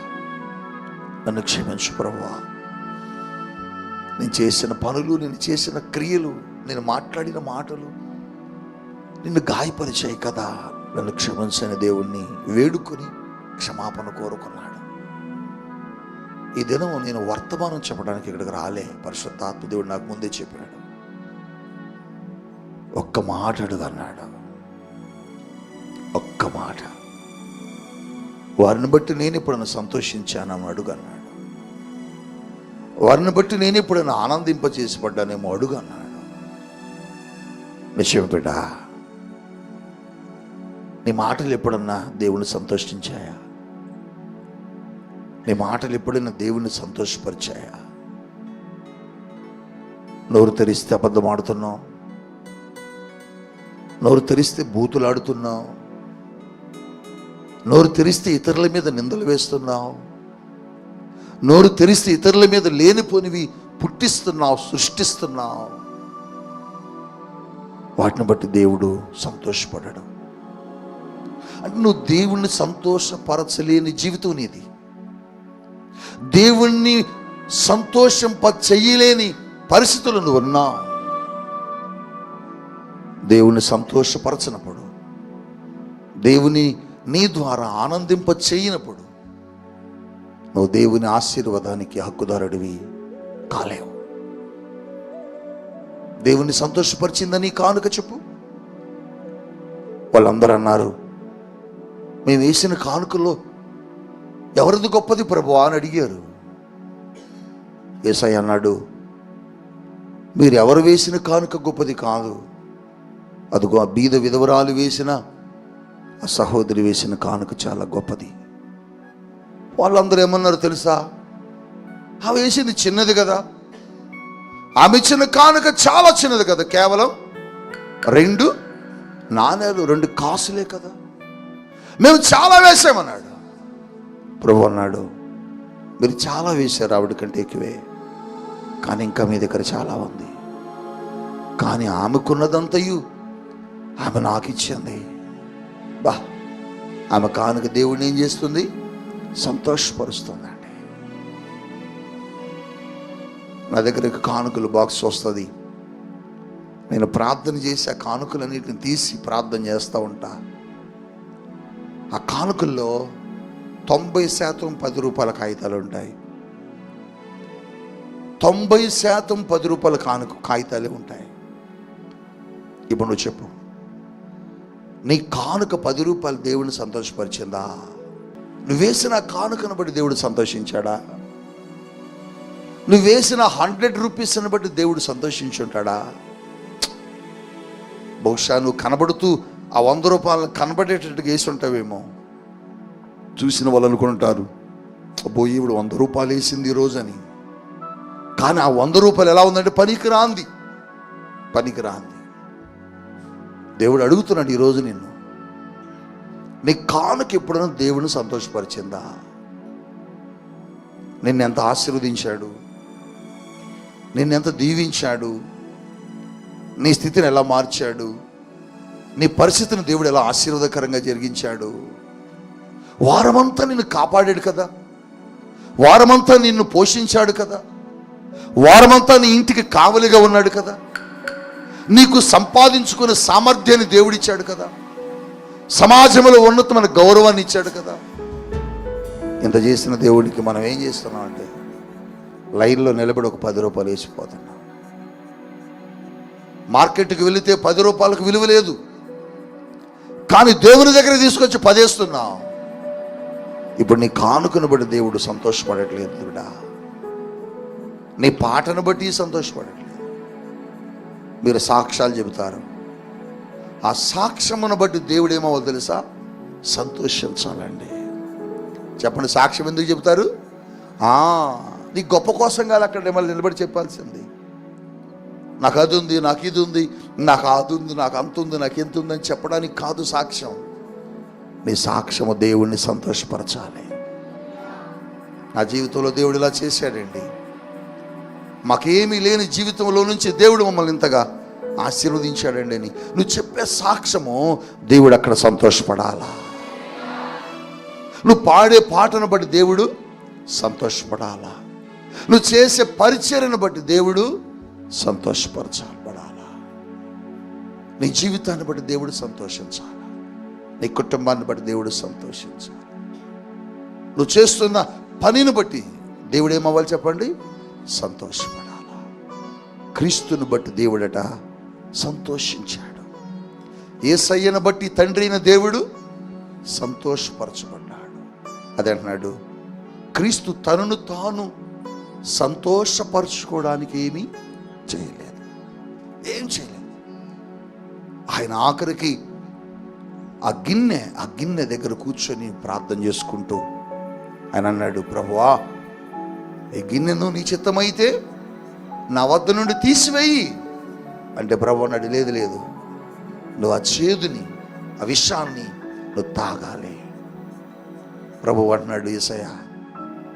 నన్ను క్షమించు ప్రభువా, నేను చేసిన పనులు, నేను చేసిన క్రియలు, నేను మాట్లాడిన మాటలు నిన్ను గాయపరిచాయి కదా, నన్ను క్షమించిన దేవుణ్ణి వేడుకొని క్షమాపణ కోరుకున్నాడు. ఈ దినం నేను వర్తమానం చెప్పడానికి ఇక్కడికి రాలే, పరిశుద్ధాత్మ దేవుడు నాకు ముందే చెప్పాడు. ఒక్క మాట అడుగు అన్నాడు, ఒక్క మాట. వారిని బట్టి నేను ఎప్పుడైనా సంతోషించానేమో అడుగు అన్నాడు. వారిని బట్టి నేను ఎప్పుడైనా ఆనందింపచేసి పడ్డానేమో అడుగు అన్నాడు. నిశ్చయం బిడ్డ, నీ మాటలు ఎప్పుడన్నా దేవుని సంతోషించాయా? నీ మాటలు ఎప్పుడైనా దేవుని సంతోషపరిచాయా? నోరు తెరిస్తే అబద్ధం ఆడుతున్నావు, నోరు తెరిస్తే బూతులాడుతున్నావు, నోరు తెరిస్తే ఇతరుల మీద నిందలు వేస్తున్నావు, నోరు తెరిస్తే ఇతరుల మీద లేనిపోనివి పుట్టిస్తున్నావు, సృష్టిస్తున్నావు. వాటిని బట్టి దేవుడు సంతోషపడడు. అంటే నువ్వు దేవుణ్ణి సంతోషపరచలేని జీవితం నీది. దేవుణ్ణి సంతోషింపచేయలేని పరిస్థితులు నువ్వు ఉన్నావు. దేవుణ్ణి సంతోషపరచినప్పుడు, దేవుని నీ ద్వారా ఆనందింప చేయనప్పుడు నువ్వు దేవుని ఆశీర్వాదానికి హక్కుదారుడివి కాలేవు. దేవుణ్ణి సంతోషపరిచిందని కానుక చెప్పు. వాళ్ళందరూ అన్నారు, మేము వేసిన కానుకల్లో ఎవరిది గొప్పది ప్రభువా అని అడిగారు. యేసయ్య అన్నాడు, మీరు ఎవరు వేసిన కానుక గొప్పది కాదు, అదిగో ఆ బీద విధవరాలు వేసిన, ఆ సహోదరి వేసిన కానుక చాలా గొప్పది. వాళ్ళందరూ ఏమన్నారు తెలుసా? ఆమె వేసింది చిన్నది కదా, ఆమె ఇచ్చిన కానుక చాలా చిన్నది కదా, కేవలం 2 నాణేలు 2 కాసులే కదా, మేము చాలా వేసామన్నాడు. ప్రభు అన్నాడు, మీరు చాలా వేశారు, ఆవిడ కంటే ఎక్కువే, కానీ ఇంకా మీ దగ్గర చాలా ఉంది. కానీ ఆమెకున్నదంతయు ఆమె నాకు ఇచ్చింది. బా, ఆమె కానుక దేవుడిని ఏం చేస్తుంది? సంతోషపరుస్తుందండి. నా దగ్గర కానుకలు బాక్స్ వస్తుంది, నేను ప్రార్థన చేసి ఆ కానుకలన్నిటిని తీసి ప్రార్థన చేస్తూ ఉంటా. ఆ కానుకల్లో 90% 10 రూపాయల కాగితాలు ఉంటాయి. 90% 10 రూపాయల కాగితాలే ఉంటాయి. ఇప్పుడు నువ్వు చెప్పు, నీ కానుక 10 రూపాయలు దేవుడిని సంతోషపరిచిందా? నువ్వేసిన కానుకను బట్టి దేవుడు సంతోషించాడా? నువ్వేసిన 100 రూపీస్ని బట్టి దేవుడు సంతోషించుంటాడా? బహుశా నువ్వు కనబడుతూ ఆ 100 రూపాయలు కనబడేటట్టుగా వేసి ఉంటావేమో. చూసిన వాళ్ళు అనుకుంటారు, అబ్బో ఈవిడ 100 రూపాయలు వేసింది ఈరోజు అని. కానీ ఆ 100 రూపాయలు ఎలా ఉందంటే పనికిరాంది. దేవుడు అడుగుతున్నాడు ఈరోజు నిన్ను, నీ కానుక ఎప్పుడైనా దేవుడిని సంతోషపరిచిందా? నిన్నెంత ఆశీర్వదించాడు, నిన్నెంత దీవించాడు, నీ స్థితిని ఎలా మార్చాడు, నీ పరిస్థితిని దేవుడు ఎలా ఆశీర్వాదకరంగా జరిగించాడు. వారమంతా నిన్ను కాపాడాడు కదా, వారమంతా నిన్ను పోషించాడు కదా, వారమంతా నీ ఇంటికి కావలిగా ఉన్నాడు కదా, నీకు సంపాదించుకునే సామర్థ్యాన్ని దేవుడిచ్చాడు కదా, సమాజంలో ఉన్నతమైన గౌరవాన్ని ఇచ్చాడు కదా. ఇంత చేసిన దేవుడికి మనం ఏం చేస్తున్నాం అంటే లైన్లో నిలబడి ఒక 10 రూపాయలు వేసిపోతున్నాం. మార్కెట్కి వెళితే 10 రూపాయలకు విలువ లేదు, కానీ దేవుని దగ్గర తీసుకొచ్చి 10 వేస్తున్నాం. ఇప్పుడు నీ కానుకను బట్టి దేవుడు సంతోషపడట్లేదు బిడ్డా, నీ పాటను బట్టి సంతోషపడట్లేదు. మీరు సాక్ష్యాలు చెబుతారు, ఆ సాక్ష్యమును బట్టి దేవుడు ఏమవ్వాలి తెలుసా? సంతోషించాలండి. చెప్పండి, సాక్ష్యం ఎందుకు చెబుతారు? నీ గొప్ప కోసం కాదు, అక్కడ ఏమన్నా నిలబడి చెప్పాల్సింది. నాకు అది ఉంది, నాకు ఇది ఉంది, నాకు అది ఉంది, నాకు అంత ఉంది, నాకు ఎంత ఉందని చెప్పడానికి కాదు సాక్ష్యం. నీ సాక్ష్యము దేవుణ్ణి సంతోషపరచాలి. నా జీవితంలో దేవుడు ఇలా చేశాడండి, మాకేమీ లేని జీవితంలో నుంచి దేవుడు మమ్మల్ని ఇంతగా ఆశీర్వదించాడండి అని నువ్వు చెప్పే సాక్ష్యము దేవుడు అక్కడ సంతోషపడాలా. నువ్వు పాడే పాటను బట్టి దేవుడు సంతోషపడాలా. నువ్వు చేసే పరిచర్యను బట్టి దేవుడు సంతోషపరచాలా. నీ జీవితాన్ని బట్టి దేవుడు సంతోషించాలి, నీ కుటుంబాన్ని బట్టి దేవుడు సంతోషించాలి. నువ్వు చేస్తున్న పనిని బట్టి దేవుడు ఏమవ్వాలి చెప్పండి? సంతోషపడాలా. క్రీస్తుని బట్టి దేవుడట సంతోషించాడు. యేసయ్యను బట్టి తండ్రి అయిన దేవుడు సంతోషపరచబడ్డాడు. అదే అంటున్నాడు, క్రీస్తు తనను తాను సంతోషపరచుకోవడానికి ఏమీ చేయలేదు, ఏం చేయలేదు. ఆయన ఆఖరికి ఆ గిన్నె దగ్గర కూర్చొని ప్రార్థన చేసుకుంటూ ఆయన అన్నాడు, ప్రభువా ఈ గిన్నెను నీ చిత్తమైతే నా వద్ద నుండి తీసివేయి అంటే ప్రభు అన్నాడు, లేదు నువ్వు ఆ చేదుని, ఆ విషాన్ని నువ్వు తాగాలి. ప్రభు అంటున్నాడు, యేసయ్య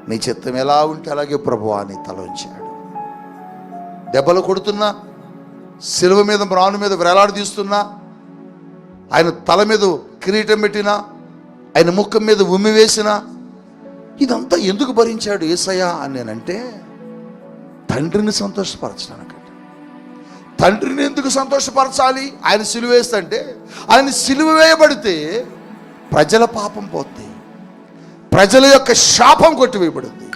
నీ చిత్తం ఎలా ఉంటే అలాగే ప్రభు అని తల ఉంచాడు. దెబ్బలు కొడుతున్నా, శిలువ మీద మ్రాను మీద వేలాడదీస్తున్నా, ఆయన తల మీద కిరీటం పెట్టినా, ఆయన ముఖం మీద ఉమ్మి వేసినా, ఇదంతా ఎందుకు భరించాడు యేసయ్య అని నేనంటే తండ్రిని సంతోషపరచడానికంటే. తండ్రిని ఎందుకు సంతోషపరచాలి? ఆయన సిలువ వేస్తుంటే, ఆయన సిలువ వేయబడితే ప్రజల పాపం పోతుంది, ప్రజల యొక్క శాపం కొట్టివేయబడింది.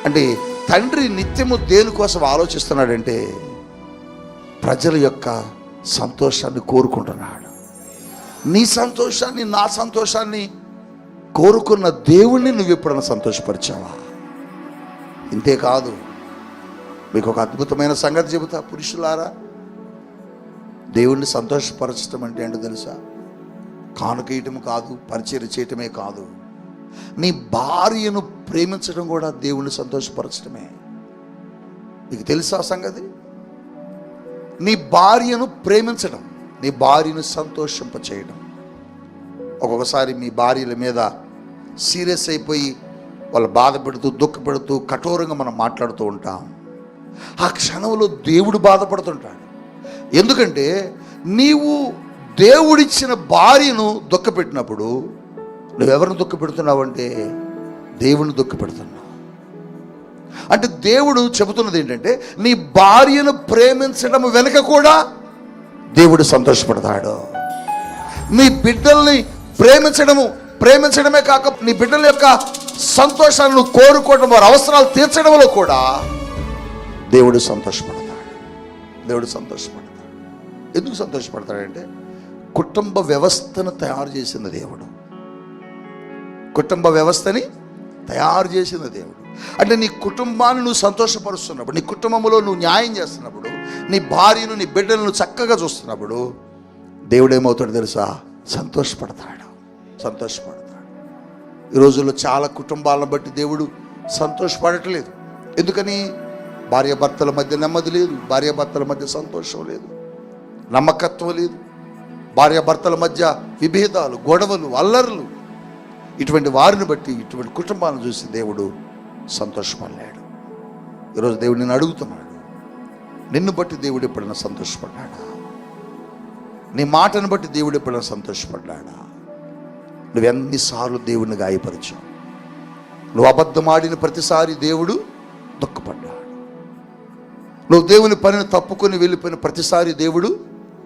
అంటే తండ్రి నిత్యము దేనికోసం ఆలోచిస్తున్నాడంటే ప్రజల యొక్క సంతోషాన్ని కోరుకుంటున్నాడు. నీ సంతోషాన్ని, నా సంతోషాన్ని కోరుకున్న దేవుణ్ణి నువ్వు ఎప్పుడైనా సంతోషపరిచావా? ఇంతేకాదు, మీకు ఒక అద్భుతమైన సంగతి చెబుతా పురుషులారా. దేవుణ్ణి సంతోషపరచడం అంటే ఏంటో తెలుసా? కానుక ఇయటం కాదు, పరిచర్య చేయటమే కాదు, నీ భార్యను ప్రేమించడం కూడా దేవుణ్ణి సంతోషపరచడమే. నీకు తెలుసా సంగతి? నీ భార్యను ప్రేమించడం, నీ భార్యను సంతోషింపచేయడం. ఒక్కొక్కసారి మీ భార్యల మీద సీరియస్ అయిపోయి వాళ్ళు బాధ పెడుతూ, దుఃఖపెడుతూ, కఠోరంగా మనం మాట్లాడుతూ ఉంటాం. ఆ క్షణంలో దేవుడు బాధపడుతుంటాడు. ఎందుకంటే నీవు దేవుడిచ్చిన భార్యను దుఃఖపెట్టినప్పుడు నువ్వెవరిని దుఃఖపెడుతున్నావంటే దేవుని దుఃఖపెడుతున్నావు. అంటే దేవుడు చెబుతున్నది ఏంటంటే, నీ భార్యను ప్రేమించడం వెనుక కూడా దేవుడు సంతోషపడతాడు. నీ బిడ్డల్ని ప్రేమించడమే కాక నీ బిడ్డల యొక్క సంతోషాలను కోరుకోవడం, వారి అవసరాలు తీర్చడంలో కూడా దేవుడు సంతోషపడతాడు. దేవుడు సంతోషపడతాడు. ఎందుకు సంతోషపడతాడంటే, కుటుంబ వ్యవస్థను తయారు చేసిన దేవుడు. కుటుంబ వ్యవస్థని తయారు చేసిన దేవుడు. అంటే నీ కుటుంబాన్ని నువ్వు సంతోషపరుస్తున్నప్పుడు, నీ కుటుంబంలో నువ్వు న్యాయం చేస్తున్నప్పుడు, నీ భార్యను, నీ బిడ్డలను చక్కగా చూస్తున్నప్పుడు దేవుడు ఏమవుతాడు తెలుసా? సంతోషపడతాడు. ఈ రోజుల్లో చాలా కుటుంబాలను బట్టి దేవుడు సంతోషపడట్లేదు. ఎందుకని? భార్యాభర్తల మధ్య నెమ్మది లేదు, భార్యాభర్తల మధ్య సంతోషం లేదు, నమ్మకత్వం లేదు, భార్యాభర్తల మధ్య విభేదాలు, గొడవలు, అల్లర్లు. ఇటువంటి వారిని బట్టి, ఇటువంటి కుటుంబాలను చూసి దేవుడు సంతోషపడలేడు. ఈరోజు దేవుడు నిన్ను అడుగుతున్నాడు, నిన్ను బట్టి దేవుడు ఎప్పుడైనా సంతోషపడ్డాడా? నీ మాటను బట్టి దేవుడు ఎప్పుడైనా సంతోషపడ్డాడా? నువ్వెన్నిసార్లు దేవుడిని గాయపరిచావు? నువ్వు అబద్ధం ఆడిన ప్రతిసారి దేవుడు దుఃఖపడ్డాడు. నువ్వు దేవుని పనిని తప్పుకొని వెళ్ళిపోయిన ప్రతిసారి దేవుడు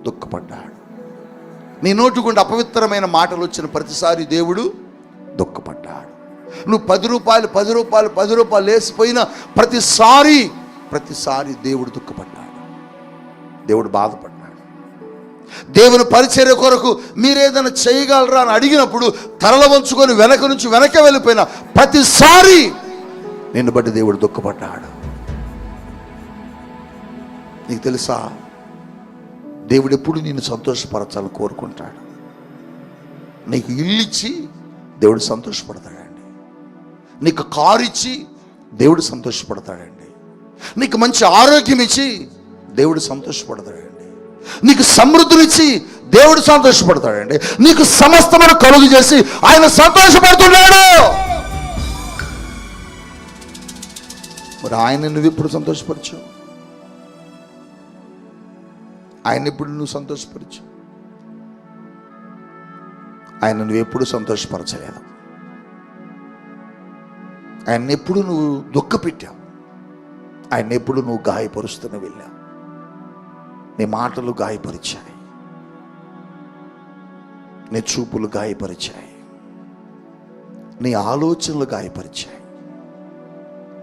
దుఃఖపడ్డాడు. నీ నోటి గుండా అపవిత్రమైన మాటలు వచ్చిన ప్రతిసారి దేవుడు దుఃఖపడ్డాడు. నువ్వు 10 రూపాయలు లేసిపోయిన ప్రతిసారి దేవుడు దుఃఖపడ్డాడు. దేవుడు బాధపడ్డాడు. దేవుని పరిచర్య కొరకు మీరేదైనా చేయగలరా అని అడిగినప్పుడు తలల వంచుకొని వెనక వెళ్ళిపోయిన ప్రతిసారి నిన్ను బట్టి దేవుడు దుఃఖపడ్డాడు. నీకు తెలుసా, దేవుడు ఎప్పుడు నిన్ను సంతోషపరచాలని కోరుకుంటాడు. నీకు ఇల్లు ఇచ్చి దేవుడు సంతోషపడతాడండి. నీకు కారు ఇచ్చి దేవుడు సంతోషపడతాడండి. నీకు మంచి ఆరోగ్యం ఇచ్చి దేవుడు సంతోషపడతాడండి. నీకు సమృద్ధినిచ్చి దేవుడు సంతోషపడతాడండి. నీకు సమస్తమైన కలుగు చేసి ఆయన సంతోషపడుతున్నాడు. మరి ఆయన నువ్వు ఎప్పుడు సంతోషపరచావు? ఆయన ఎప్పుడు నువ్వు సంతోషపరచు? ఆయన నువ్వు ఎప్పుడు సంతోషపరచలేదు. ఆయన ఎప్పుడు నువ్వు దుఃఖపెట్టావు. ఆయన ఎప్పుడు నువ్వు గాయపరుస్తూనే వెళ్ళావు. నీ మాటలు గాయపరిచాయి, నీ చూపులు గాయపరిచాయి, నీ ఆలోచనలు గాయపరిచాయి,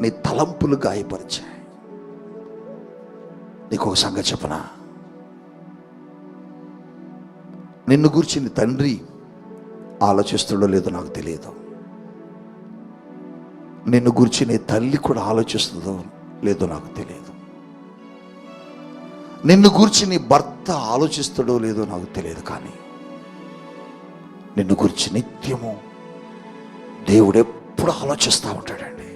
నీ తలంపులు గాయపరిచాయి. నీకు ఒక సంగతి చెప్పనా? నిన్ను గురించి నీ తండ్రి ఆలోచిస్తాడో లేదో నాకు తెలియదు. నిన్ను గురించి నీ తల్లి కూడా ఆలోచిస్తుందో లేదో నాకు తెలియదు. నిన్ను గురించి నీ భర్త ఆలోచిస్తాడో లేదో నాకు తెలియదు. కానీ నిన్ను గురించి నిత్యము దేవుడు ఎప్పుడు ఆలోచిస్తూ ఉంటాడండి.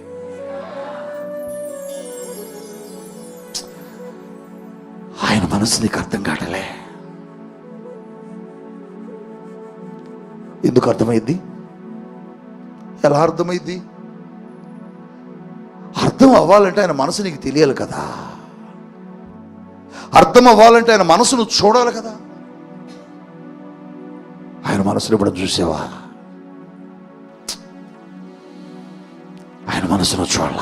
ఆయన మనసు నీకు అర్థం కావట్లే. ఎందుకు అర్థమైంది? ఎలా అర్థమైంది? అర్థం అవ్వాలంటే ఆయన మనసు నీకు తెలియాలి కదా. అర్థం అవ్వాలంటే ఆయన మనసును చూడాలి కదా. ఆయన మనసును ఇప్పుడు చూసావా? ఆయన మనసును చూడాల.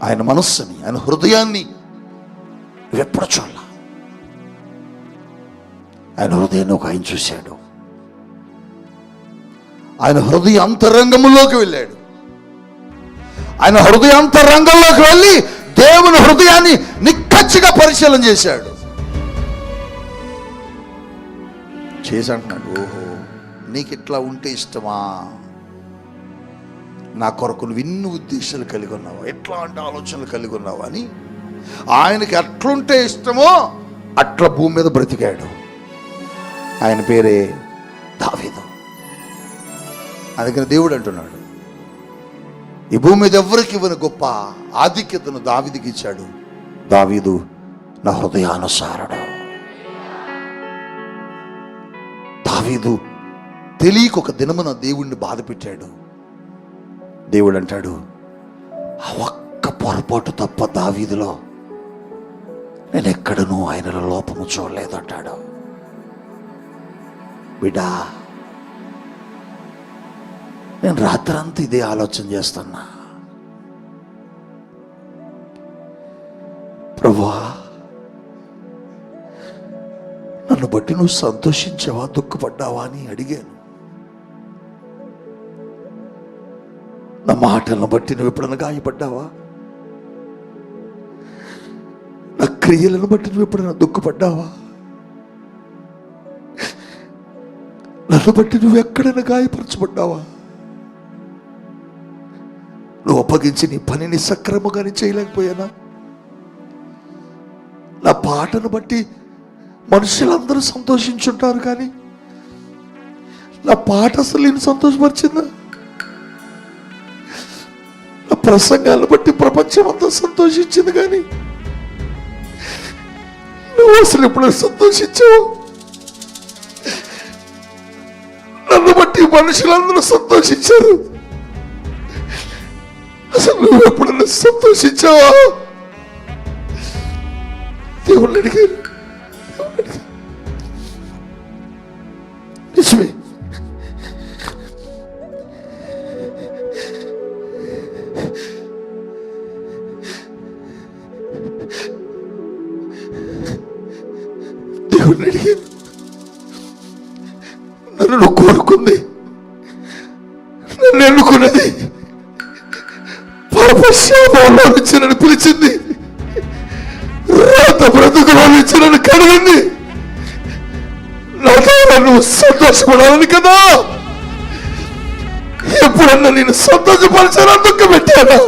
ఆయన మనస్సుని, ఆయన హృదయాన్ని నువ్వెప్పుడు చూడాల. ఆయన హృదయాన్ని ఒక ఆయన చూశాడు. ఆయన హృదయ అంతరంగంలోకి వెళ్ళాడు. ఆయన హృదయాంతరంగంలోకి వెళ్ళి దేవుని హృదయాన్ని నిక్కచ్చిగా పరిశీలన చేశాడు. చేసి అంటున్నాడు, ఓహో నీకు ఇట్లా ఉంటే ఇష్టమా, నా కొరకు నువ్వు ఇన్ని ఉద్దేశాలు కలిగి ఉన్నావా, ఎట్లాంటి ఆలోచనలు కలిగి ఉన్నావా అని ఆయనకి ఎట్లుంటే ఇష్టమో అట్లా భూమి మీద బ్రతికాడు. ఆయన పేరే దావీదు. అందుకని దేవుడు అంటున్నాడు, ఈ భూమి మీద ఎవరికి ఇవ్వని గొప్ప ఆధిక్యతను దావీదుకి ఇచ్చాడు. దావీదు నా హృదయానుసారుడు. దావీదు తెలియక ఒక దినమున దేవుణ్ణి బాధ పెట్టాడు. దేవుడు అంటాడు, ఆ ఒక్క పొరపాటు తప్ప దావీదులో నేను ఎక్కడనూ ఆయనలో లోపము చూడలేదు అంటాడు. బిడ్డా, నేను రాత్రంతా ఇదే ఆలోచన చేస్తున్నా. ప్రభువా, నన్ను బట్టి నువ్వు సంతోషించావా, దుఃఖపడ్డావా అని అడిగాను. నా మాటలను బట్టి నువ్వు ఎప్పుడైనా గాయపడ్డావా? నా క్రియలను బట్టి నువ్వు ఎప్పుడైనా దుఃఖపడ్డావా? నన్ను బట్టి నువ్వు ఎక్కడైనా గాయపరచబడ్డావా? నువ్వు అప్పగించి నీ పనిని సక్రమంగానే చేయలేకపోయానా? నా పాటను బట్టి మనుషులందరూ సంతోషించుంటారు, కానీ నా పాట అసలు నేను సంతోషపరిచిందా? నా ప్రసంగాలను బట్టి ప్రపంచం అంతా సంతోషించింది, కానీ నువ్వు అసలు ఎప్పుడు సంతోషించావు? నన్ను బట్టి మనుషులందరూ సంతోషించారు, అసలు నువ్వు ఎప్పుడన్నా సంతోషించావా? దేవుణ్ణి అడిగారు. నిజమే, దేవుణ్ణి అడిగారు. నన్ను కోరుకుంది, నన్ను ఎన్నుకున్నది, పాపశాపంలో నుంచి నన్ను పిలిచింది, రాత బ్రతుకులో నుంచి నన్ను కడిగింది. నా ద్వారా నువ్వు సంతోషపడాలని కదా. ఎప్పుడన్నా నేను సంతోషపరిచానా, దుఃఖం పెట్టానా?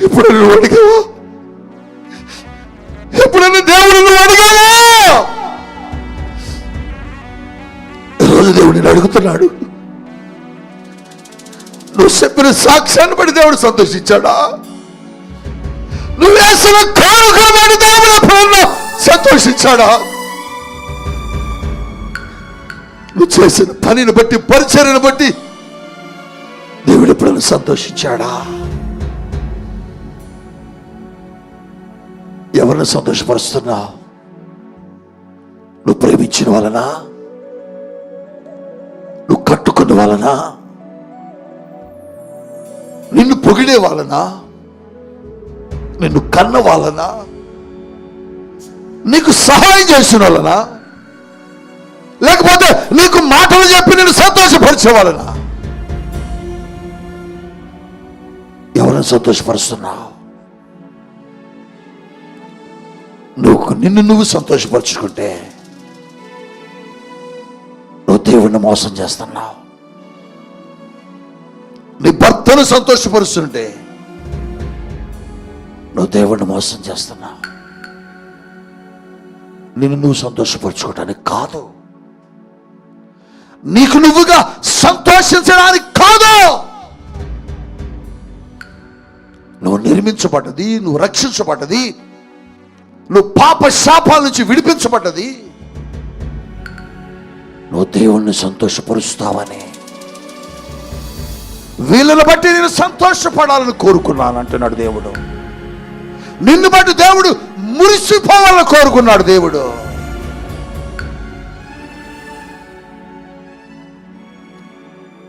ఎప్పుడన్నా నువ్వు అడిగావా? ఎప్పుడన్నా దేవుడు నువ్వు అడిగావా? ఈరోజు దేవుడిని అడుగుతున్నాడు, నువ్వు చెప్పిన సాక్ష్యాన్ని బట్టి దేవుడు సంతోషించాడా? నువ్వు వేసిన కానుకను బట్టి దేవుడు ఎప్పుడన్నా సంతోషించాడా? నువ్వు చేసిన పనిని బట్టి, పరిచర్యను బట్టి దేవుడు ఎప్పుడన్నా సంతోషించాడా? ఎవరిని సంతోషపరుస్తున్నావు? నువ్వు ప్రేమించిన వాళ్ళనా? నువ్వు కట్టుకున్న వాళ్ళనా? నిన్ను పొగిడే వాళ్ళనా? నిన్ను కన్న వాళ్ళనా? నీకు సహాయం చేసిన వాళ్ళనా? లేకపోతే నీకు మాటలు చెప్పి నిన్ను సంతోషపరిచే వాళ్ళనా? ఎవరిని సంతోషపరుస్తున్నావు? నిన్ను నువ్వు సంతోషపరుచుకుంటే నువ్వు దేవుణ్ణి మోసం చేస్తున్నావు. నీ భర్తను సంతోషపరుస్తుంటే నువ్వు దేవుణ్ణి మోసం చేస్తున్నావు. నిన్ను నువ్వు సంతోషపరచుకోవడానికి కాదు, నీకు నువ్వుగా సంతోషించడానికి కాదు. నువ్వు నిర్మించబడ్డది, నువ్వు రక్షించబడ్డది, నువ్వు పాప శాపాల నుంచి విడిపించబడ్డది నువ్వు దేవుణ్ణి సంతోషపరుస్తావని. వీళ్ళని బట్టి నేను సంతోషపడాలని కోరుకున్నాను అంటున్నాడు దేవుడు. నిన్ను బట్టి దేవుడు మురిసిపోవాలని కోరుకున్నాడు దేవుడు.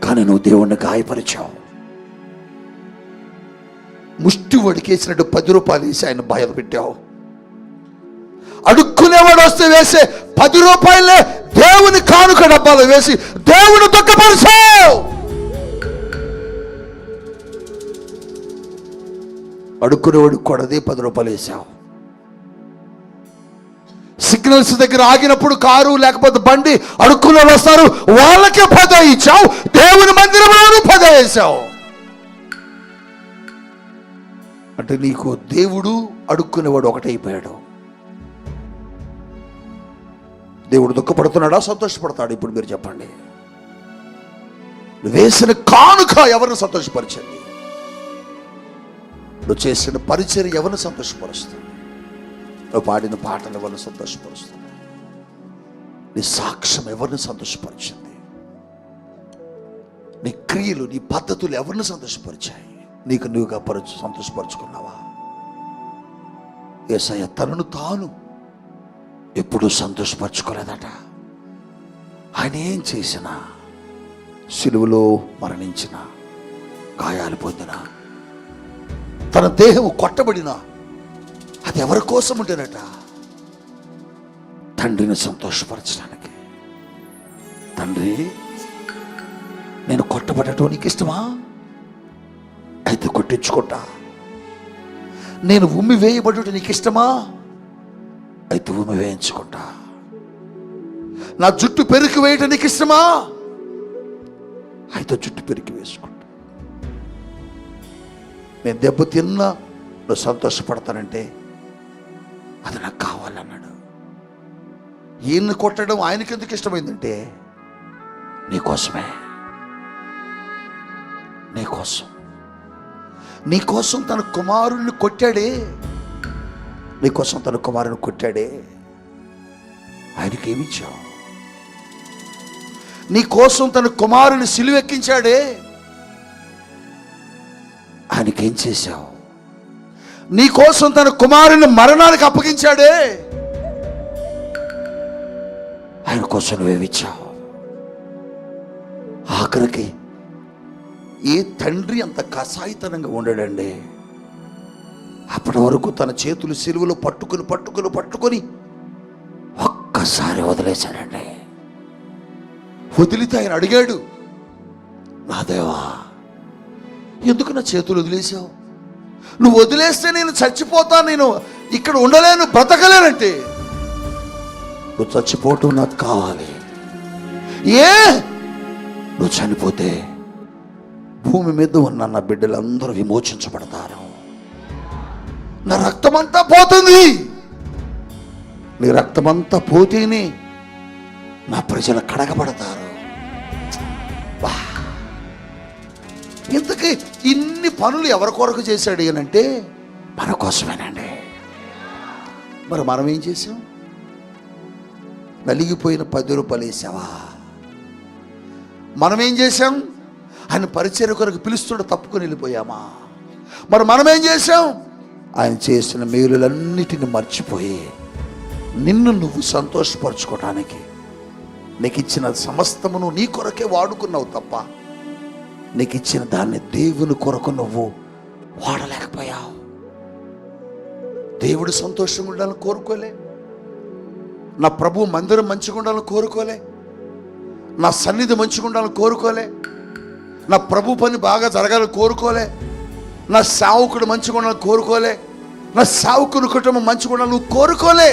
కానీ నువ్వు దేవుణ్ణి గాయపరిచావు. ముష్టి వడికేసినట్టు 10 రూపాయలు వేసి ఆయన బాధ పెట్టావు. అడుక్కునేవాడు వస్తే వేసే 10 రూపాయలే దేవుని కానుక డబ్బాలు వేసి దేవుని దుఃఖపరిచావు. అడుక్కునేవాడు కొడదే 10 రూపాయలు వేసావు. సిగ్నల్స్ దగ్గర ఆగినప్పుడు కారు లేకపోతే బండి అడుక్కునే వస్తారు, వాళ్ళకే 10 ఇచ్చావు. దేవుని మందిరంలోనూ 10 వేసావు. అంటే నీకు దేవుడు అడుక్కునేవాడు ఒకటైపోయాడు. దేవుడు దుఃఖపడుతున్నాడా, సంతోషపడతాడు? ఇప్పుడు మీరు చెప్పండి. నువ్వు వేసిన కానుక ఎవరిని సంతోషపరిచింది? నువ్వు చేసిన పరిచర్య ఎవరిని సంతోషపరుస్తుంది? నువ్వు పాడిన పాటలు ఎవరిని సంతోషపరుస్తుంది? నీ సాక్ష్యం ఎవరిని సంతోషపరిచింది? నీ క్రియలు, నీ పద్ధతులు ఎవరిని సంతోషపరిచాయి? నీకు నువ్వుగా సంతోషపరుచుకున్నావా? యేసయ్య తనను తాను ఎప్పుడూ సంతోషపరచుకోలేదట. ఆయన ఏం చేసినా, సిలువలో మరణించిన, గాయాలు పొందిన, తన దేహం కొట్టబడిన, అది ఎవరి కోసం ఉంటేనట? తండ్రిని సంతోషపరచడానికి. తండ్రి, నేను కొట్టబడటం నీకు ఇష్టమా? అయితే కొట్టించుకుంటా. నేను ఉమ్మి వేయబడటం నీకు ఇష్టమా? అయితే ఉమ్మి వేయించుకుంటా. నా జుట్టు పెరికి వేయటం నీకు ఇష్టమా? అయితే జుట్టు పెరికి వేసుకుంటా. నేను దెబ్బ తిన్నా నువ్వు సంతోషపడతానంటే అది నాకు కావాలన్నాడు. ఈయన్ని కొట్టడం ఆయనకి ఎందుకు ఇష్టమైందంటే నీకోసమే. నీకోసం తన కుమారుణ్ణి కొట్టాడే. నీకోసం తన కుమారుని కొట్టాడే. ఆయనకి ఏమిచ్చావు? నీకోసం తన కుమారుని సిలువెక్కించాడే. ఆయనకేం చేశావు? నీకోసం తన కుమారుని మరణానికి అప్పగించాడే. ఆయన కోసం నువ్వేమిచ్చావు? ఆఖరికి ఏ తండ్రి అంత కసాయితనంగా ఉండడండి. అప్పటి వరకు తన చేతులు సిలువలో పట్టుకొని ఒక్కసారి వదిలేశాడండి. వదిలితే ఆయన అడిగాడు, నా దేవా, ఎందుకు నా చేతులు వదిలేశావు? నువ్వు వదిలేస్తే నేను చచ్చిపోతా, నేను ఇక్కడ ఉండలేను, బ్రతకలేనంటే. నువ్వు చచ్చిపోవటం నాకు కావాలి. నువ్వు చనిపోతే భూమి మీద ఉన్న నా బిడ్డలందరూ విమోచించబడతారు. నా రక్తమంతా పోతుంది. నీ రక్తమంతా పోతేనే నా ప్రజలు కడగబడతారు. ఇంతకీ ఇన్ని పనులు ఎవరి కొరకు చేశాడు అంటే మన కోసమేనండి. మరి మనం ఏం చేసాం? నలిగిపోయిన 10 రూపాయలు వేసావా? మనం ఏం చేశాం? ఆయన పరిచర్య కొరకు పిలుస్తుంటే తప్పుకొని వెళ్ళిపోయామా? మరి మనం ఏం చేశాం? ఆయన చేసిన మేలులన్నిటిని మర్చిపోయి నిన్ను నువ్వు సంతోషపరచుకోవటానికి నీకు ఇచ్చిన సమస్తమును నీ కొరకే వాడుకున్నావు తప్ప నీకు ఇచ్చిన దాన్ని దేవుని కొరకు నువ్వు వాడలేకపోయావు. దేవుడు సంతోషంగా ఉండాలని కోరుకోలే. నా ప్రభు మందిరం మంచిగా ఉండాలని కోరుకోలే. నా సన్నిధి మంచిగా ఉండాలని కోరుకోలే. నా ప్రభు పని బాగా జరగాలని కోరుకోలే. నా సేవకుడు మంచిగా ఉండాలని కోరుకోలే. నా సేవకుని కుటుంబం మంచిగా ఉండాలని నువ్వు కోరుకోలే.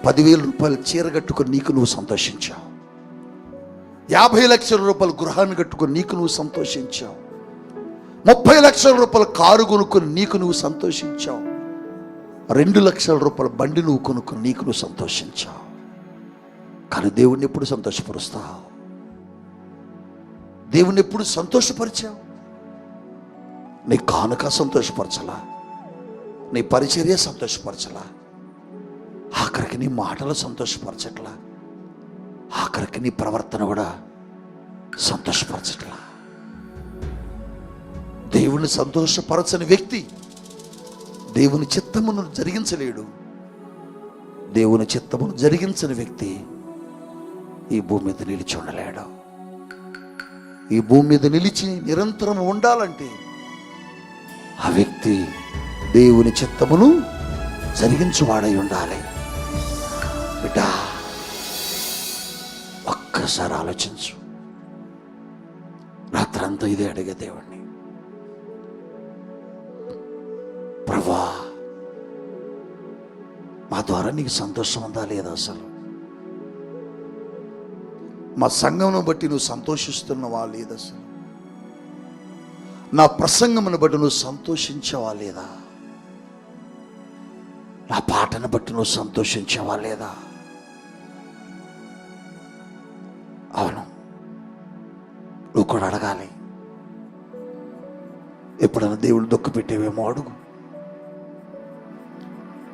10,000 రూపాయలు చీర కట్టుకొని నీకు నువ్వు సంతోషించావు. 50 లక్షల రూపాయలు గృహాన్ని కట్టుకొని నీకు నువ్వు సంతోషించావు. 30 లక్షల రూపాయలు కారు కొనుక్కొని నీకు నువ్వు సంతోషించావు. 2 లక్షల రూపాయల బండి నువ్వు కొనుక్కొని నీకు నువ్వు సంతోషించావు. కానీ దేవుణ్ణి ఎప్పుడు సంతోషపరుస్తావు? దేవుణ్ణి ఎప్పుడు సంతోషపరిచావు? నీ కానుక సంతోషపరచలా, నీ పరిచర్య సంతోషపరచలా, ఆఖరికి నీ మాటలు సంతోషపరచట్లా, ఆఖరికి నీ ప్రవర్తన కూడా సంతోషపరచట్లా. దేవుని సంతోషపరచని వ్యక్తి దేవుని చిత్తమును జరిగించలేడు. దేవుని చిత్తమును జరిగించని వ్యక్తి ఈ భూమి మీద నిలిచి ఉండలేడు. ఈ భూమి మీద నిలిచి నిరంతరం ఉండాలంటే ఆ వ్యక్తి దేవుని చిత్తమును జరిగించువాడై ఉండాలి. బిడ్డా, ఒక్కసారి ఆలోచించు. రాత్రంతా ఇదే అడిగే దేవుణ్ణి, ద్వారా నీకు సంతోషం ఉందా లేదా? అసలు మా సంఘమును బట్టి నువ్వు సంతోషిస్తున్నవా లేదా? అసలు నా ప్రసంగమును బట్టి నువ్వు సంతోషించవా లేదా? నా పాటను బట్టి నువ్వు సంతోషించవా లేదా? అవును, నువ్వు కూడా అడగాలి. ఎప్పుడైనా దేవుడు దుఃఖ పెట్టేవేమో అడుగు.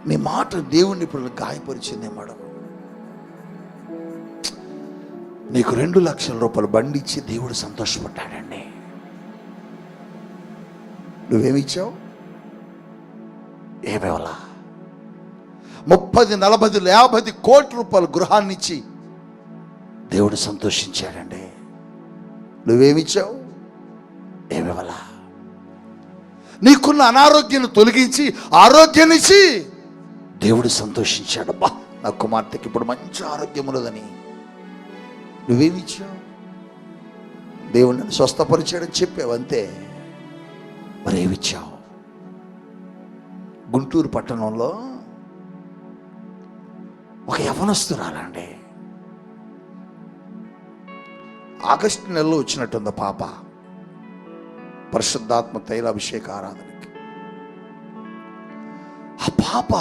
నీ మాట దేవుణ్ణి ఇప్పుడు గాయపరిచిందేమో అడుగు. నీకు 2 లక్షల రూపాయలు బండి ఇచ్చి దేవుడు సంతోషపడ్డాడండి. నువ్వేమిచ్చావు? ఏమేవలా 30, 40, 50 కోట్ల రూపాయల గృహాన్ని ఇచ్చి దేవుడు సంతోషించాడండి. నువ్వేమిచ్చావు? ఏమేవలా నీకున్న అనారోగ్యాన్ని తొలగించి ఆరోగ్యాన్ని ఇచ్చి దేవుడు సంతోషించాడు. అబ్బా, నా కుమార్తెకి ఇప్పుడు మంచి ఆరోగ్యం ఉన్నదని. నువ్వేమిచ్చావు? దేవుడు నన్ను స్వస్థపరిచాడని చెప్పావు, అంతే. మరేమిచ్చావు? గుంటూరు పట్టణంలో ఒక యవనస్తురాలండి, ఆగస్టు నెలలో వచ్చినట్టుంది పాప పరిశుద్ధాత్మ తైలాభిషేక ఆరాధనకి. ఆ పాప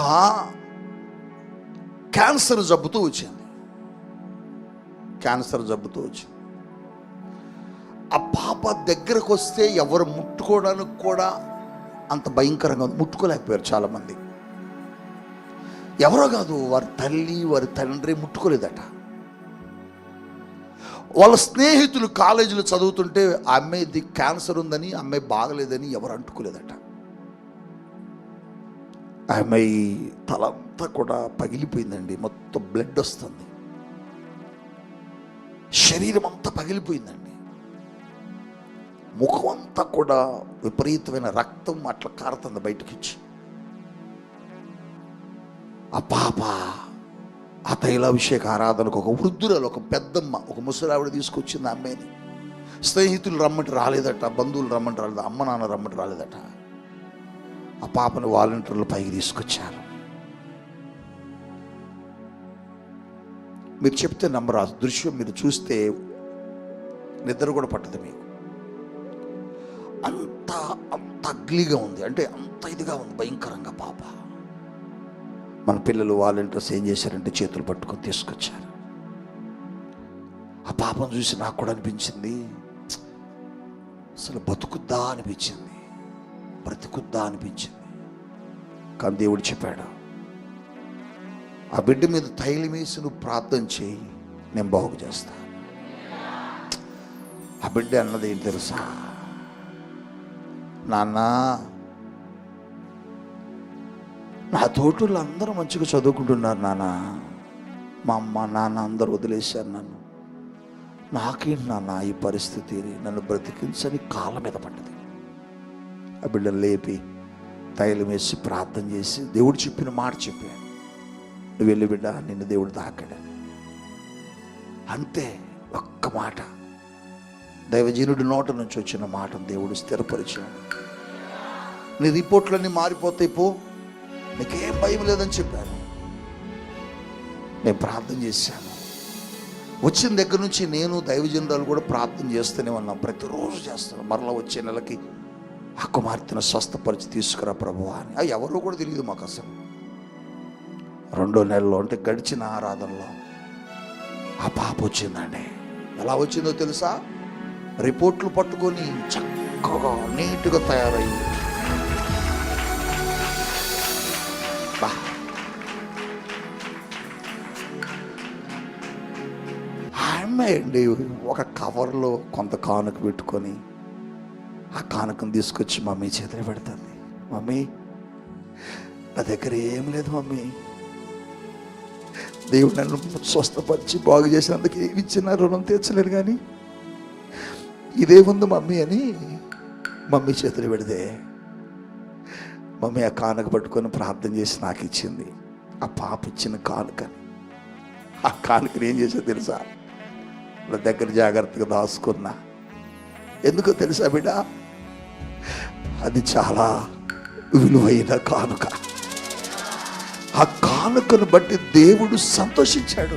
క్యాన్సర్ జబ్బుతూ వచ్చింది. ఆ పాప దగ్గరకు వస్తే ఎవరు ముట్టుకోవడానికి కూడా అంత భయంకరంగా ముట్టుకోలేకపోయారు చాలామంది. ఎవరో కాదు, వారి తల్లి వారి తండ్రి ముట్టుకోలేదట. వాళ్ళ స్నేహితులు కాలేజీలో చదువుతుంటే ఆ అమ్మాయిది క్యాన్సర్ ఉందని, ఆ అమ్మాయి బాగలేదని ఎవరు అంటుకోలేదట. ఆ అమ్మాయి తలంతా కూడా పగిలిపోయిందండి, మొత్తం బ్లడ్ వస్తుంది, శరీరం అంతా పగిలిపోయిందండి, ముఖం అంతా కూడా విపరీతమైన రక్తం అట్లా కారుతుంది బయటకి వచ్చి. ఆ పాప ఆ తైలాభిషేక ఆరాధనకు ఒక వృద్ధురాలు, ఒక పెద్దమ్మ, ఒక ముసలావిడ తీసుకొచ్చింది ఆ అమ్మాయిని. స్నేహితులు రమ్మంటే రాలేదట, బంధువులు రమ్మంటే రాలేదు, అమ్మ నాన్న రమ్మంటే రాలేదట. ఆ పాపను వాలంటీర్లు పైకి తీసుకొచ్చారు. మీరు చెప్తే నమ్మరు, ఆ దృశ్యం మీరు చూస్తే నిద్ర కూడా పట్టదు మీకు. అంత అగ్లీగా ఉంది, అంటే అంత ఇదిగా ఉంది, భయంకరంగా పాప. మన పిల్లలు వాలంటీర్స్ ఏం చేశారంటే చేతులు పట్టుకొని తీసుకొచ్చారు. ఆ పాపను చూసి నాకు కూడా అనిపించింది, అసలు బతుకుద్దా అనిపించింది, బ్రతుకుద్దా అనిపించింది. కానీ దేవుడు చెప్పాడు, ఆ బిడ్డ మీద తైలం వేసి నువ్వు ప్రార్థన చేయి, నేను బాగు చేస్తా. ఆ బిడ్డ అన్నది ఏం తెలుసా? నాన్న, నా తోటలు అందరూ మంచిగా చదువుకుంటున్నారు నాన్న, మా అమ్మ నాన్న అందరూ వదిలేశారు నన్ను, నాకేంటి నాన్న ఈ పరిస్థితి, నన్ను బ్రతికించని కాళ్ళ మీద పడ్డది. ఆ బిడ్డను లేపి తైలం వేసి ప్రార్థన చేసి దేవుడు చెప్పిన మాట చెప్పాను, నువ్వు వెళ్ళి బిడ్డ, నిన్ను దేవుడు తాకాడని. అంతే, ఒక్క మాట, దైవజనుడి నోట నుంచి వచ్చిన మాటను దేవుడు స్థిరపరిచాడు. నీ రిపోర్ట్లన్నీ మారిపోతాయి, పో, నీకేం భయం లేదని చెప్పాను. నేను ప్రార్థన చేశాను. వచ్చిన దగ్గర నుంచి నేను దైవజనురాలు కూడా ప్రార్థన చేస్తూనే ఉన్నాం, ప్రతిరోజు చేస్తాను. మరలా వచ్చే నెలకి ఆ కుమార్తెను స్వస్థపరిచి తీసుకురా ప్రభువా అని. అది ఎవరో కూడా తెలియదు మాకు అసలు. 2వ నెలలో, అంటే గడిచిన ఆరాధనలో ఆ పాప వచ్చిందండి. ఎలా వచ్చిందో తెలుసా? రిపోర్ట్లు పట్టుకొని చక్కగా నీట్గా తయారయ్యి, అండి ఒక కవర్లో కొంత కానుక పెట్టుకొని ఆ కానుకను తీసుకొచ్చి మమ్మీ చేతిలో పెడుతుంది. మమ్మీ, నా దగ్గర ఏం లేదు మమ్మీ, దేవుడు నన్ను స్వస్థపరిచి బాగు చేసినందుకు ఏమి ఇచ్చినా రుణం తీర్చలేరు, కానీ ఇదే ఉంది మమ్మీ అని మమ్మీ చేతులు పెడితే మమ్మీ ఆ కానుక పట్టుకొని ప్రార్థన చేసి నాకు ఇచ్చింది. ఆ పాప ఇచ్చిన కానుకని, ఆ కానుకని ఏం చేసా తెలుసా? నా దగ్గర జాగ్రత్తగా దాచుకున్నా. ఎందుకో తెలుసా బిడ్డ? అది చాలా విలువైన కానుక. ఆ కానుకను బట్టి దేవుడు సంతోషించాడు.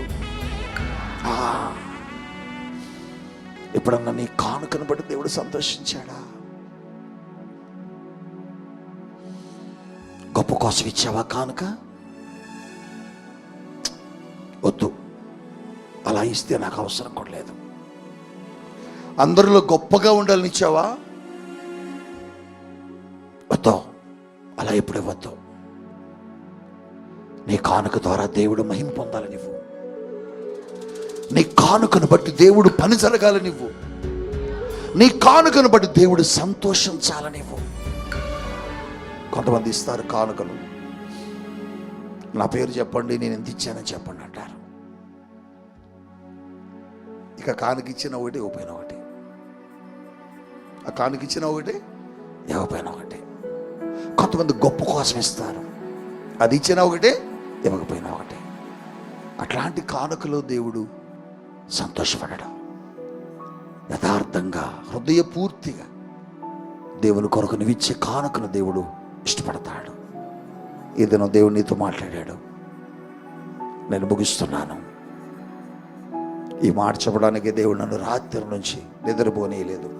ఎప్పుడన్నా నీ కానుకను బట్టి దేవుడు సంతోషించాడా? గొప్ప కోసం ఇచ్చావా కానుక? వద్దు, అలా ఇస్తే నాకు అవసరం కూడా లేదు. అందరిలో గొప్పగా ఉండాలని ఇచ్చావా? వద్దు, అలా ఎప్పుడే వద్దు. నీ కానుక ద్వారా దేవుడు మహిమ పొందాలి నువ్వు. నీ కానుకను బట్టి దేవుడు పని జరగాలి నువ్వు. నీ కానుకను బట్టి దేవుడు సంతోషించాలి నువ్వు. కొంతమంది ఇస్తారు కానుకలు, నా పేరు చెప్పండి, నేను ఎంత ఇచ్చానని చెప్పండి అంటారు. ఇక కానుక ఇచ్చిన ఒకటి, ఇవ్వపోయిన ఒకటి. ఆ కానుక ఇచ్చిన ఒకటి, ఇవ్వపోయిన ఒకటి. కొంతమంది గొప్ప కోసం ఇస్తారు, అది ఇచ్చిన ఒకటే, ఇవ్వకపోయినా ఒకటే. అట్లాంటి కానుకలో దేవుడు సంతోషపడడం. యథార్థంగా హృదయపూర్తిగా దేవుని కొరకు నువ్వు ఇచ్చే కానుకను దేవుడు ఇష్టపడతాడు. ఏదైనా దేవుడు నీతో మాట్లాడాడు. నేను ముగిస్తున్నాను. ఈ మాట చెప్పడానికి దేవుడు నన్ను రాత్రి నుంచి నిద్రపోనీయలేదు.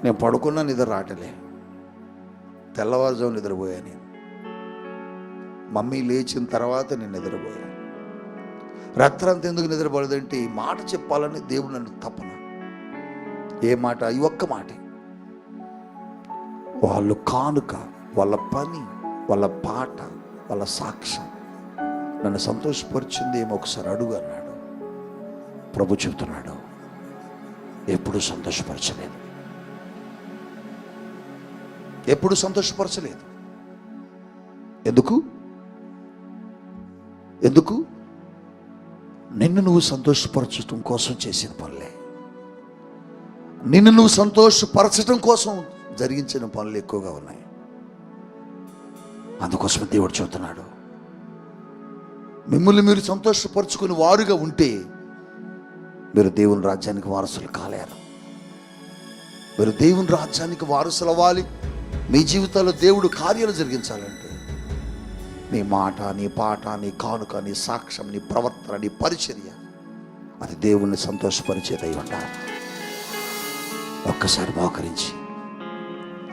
నేను పడుకున్నా నిద్ర రావట్లే. తెల్లవారుజాము నిద్రపోయాను నేను. మమ్మీ లేచిన తర్వాత నేను నిద్రపోయాను. రాత్రంతా ఎందుకు నిద్రపోలేదంటే ఈ మాట చెప్పాలని దేవుడు నన్ను తప్పన. ఏ మాట? ఈ ఒక్క మాటే. వాళ్ళు కానుక, వాళ్ళ పని, వాళ్ళ పాట, వాళ్ళ సాక్ష్యం నన్ను సంతోషపరిచింది ఏమో ఒకసారి అడుగు అన్నాడు. ప్రభు చెబుతున్నాడు, ఎప్పుడు సంతోషపరచలేదు, ఎప్పుడు సంతోషపరచలేదు. ఎందుకు? ఎందుకు? నిన్ను నువ్వు సంతోషపరచడం కోసం చేసిన పనులే. నిన్ను నువ్వు సంతోషపరచడం కోసం జరిగించిన పనులు ఎక్కువగా ఉన్నాయి. అందుకోసం దేవుడు చెబుతున్నాడు, మిమ్మల్ని మీరు సంతోషపరుచుకుని వారుగా ఉంటే మీరు దేవుని రాజ్యానికి వారసులు కాలేరు. మీరు దేవుని రాజ్యానికి వారసులు అవ్వాలి. మీ జీవితాల్లో దేవుడు కార్యాలు జరిగించాలంటే నీ మాట, నీ పాట, నీ కానుక, నీ సాక్ష్యం, నీ ప్రవర్తన, నీ పరిచర్య అది దేవుణ్ణి సంతోషపరిచేదై ఉండాలి. ఒక్కసారి మోకరించి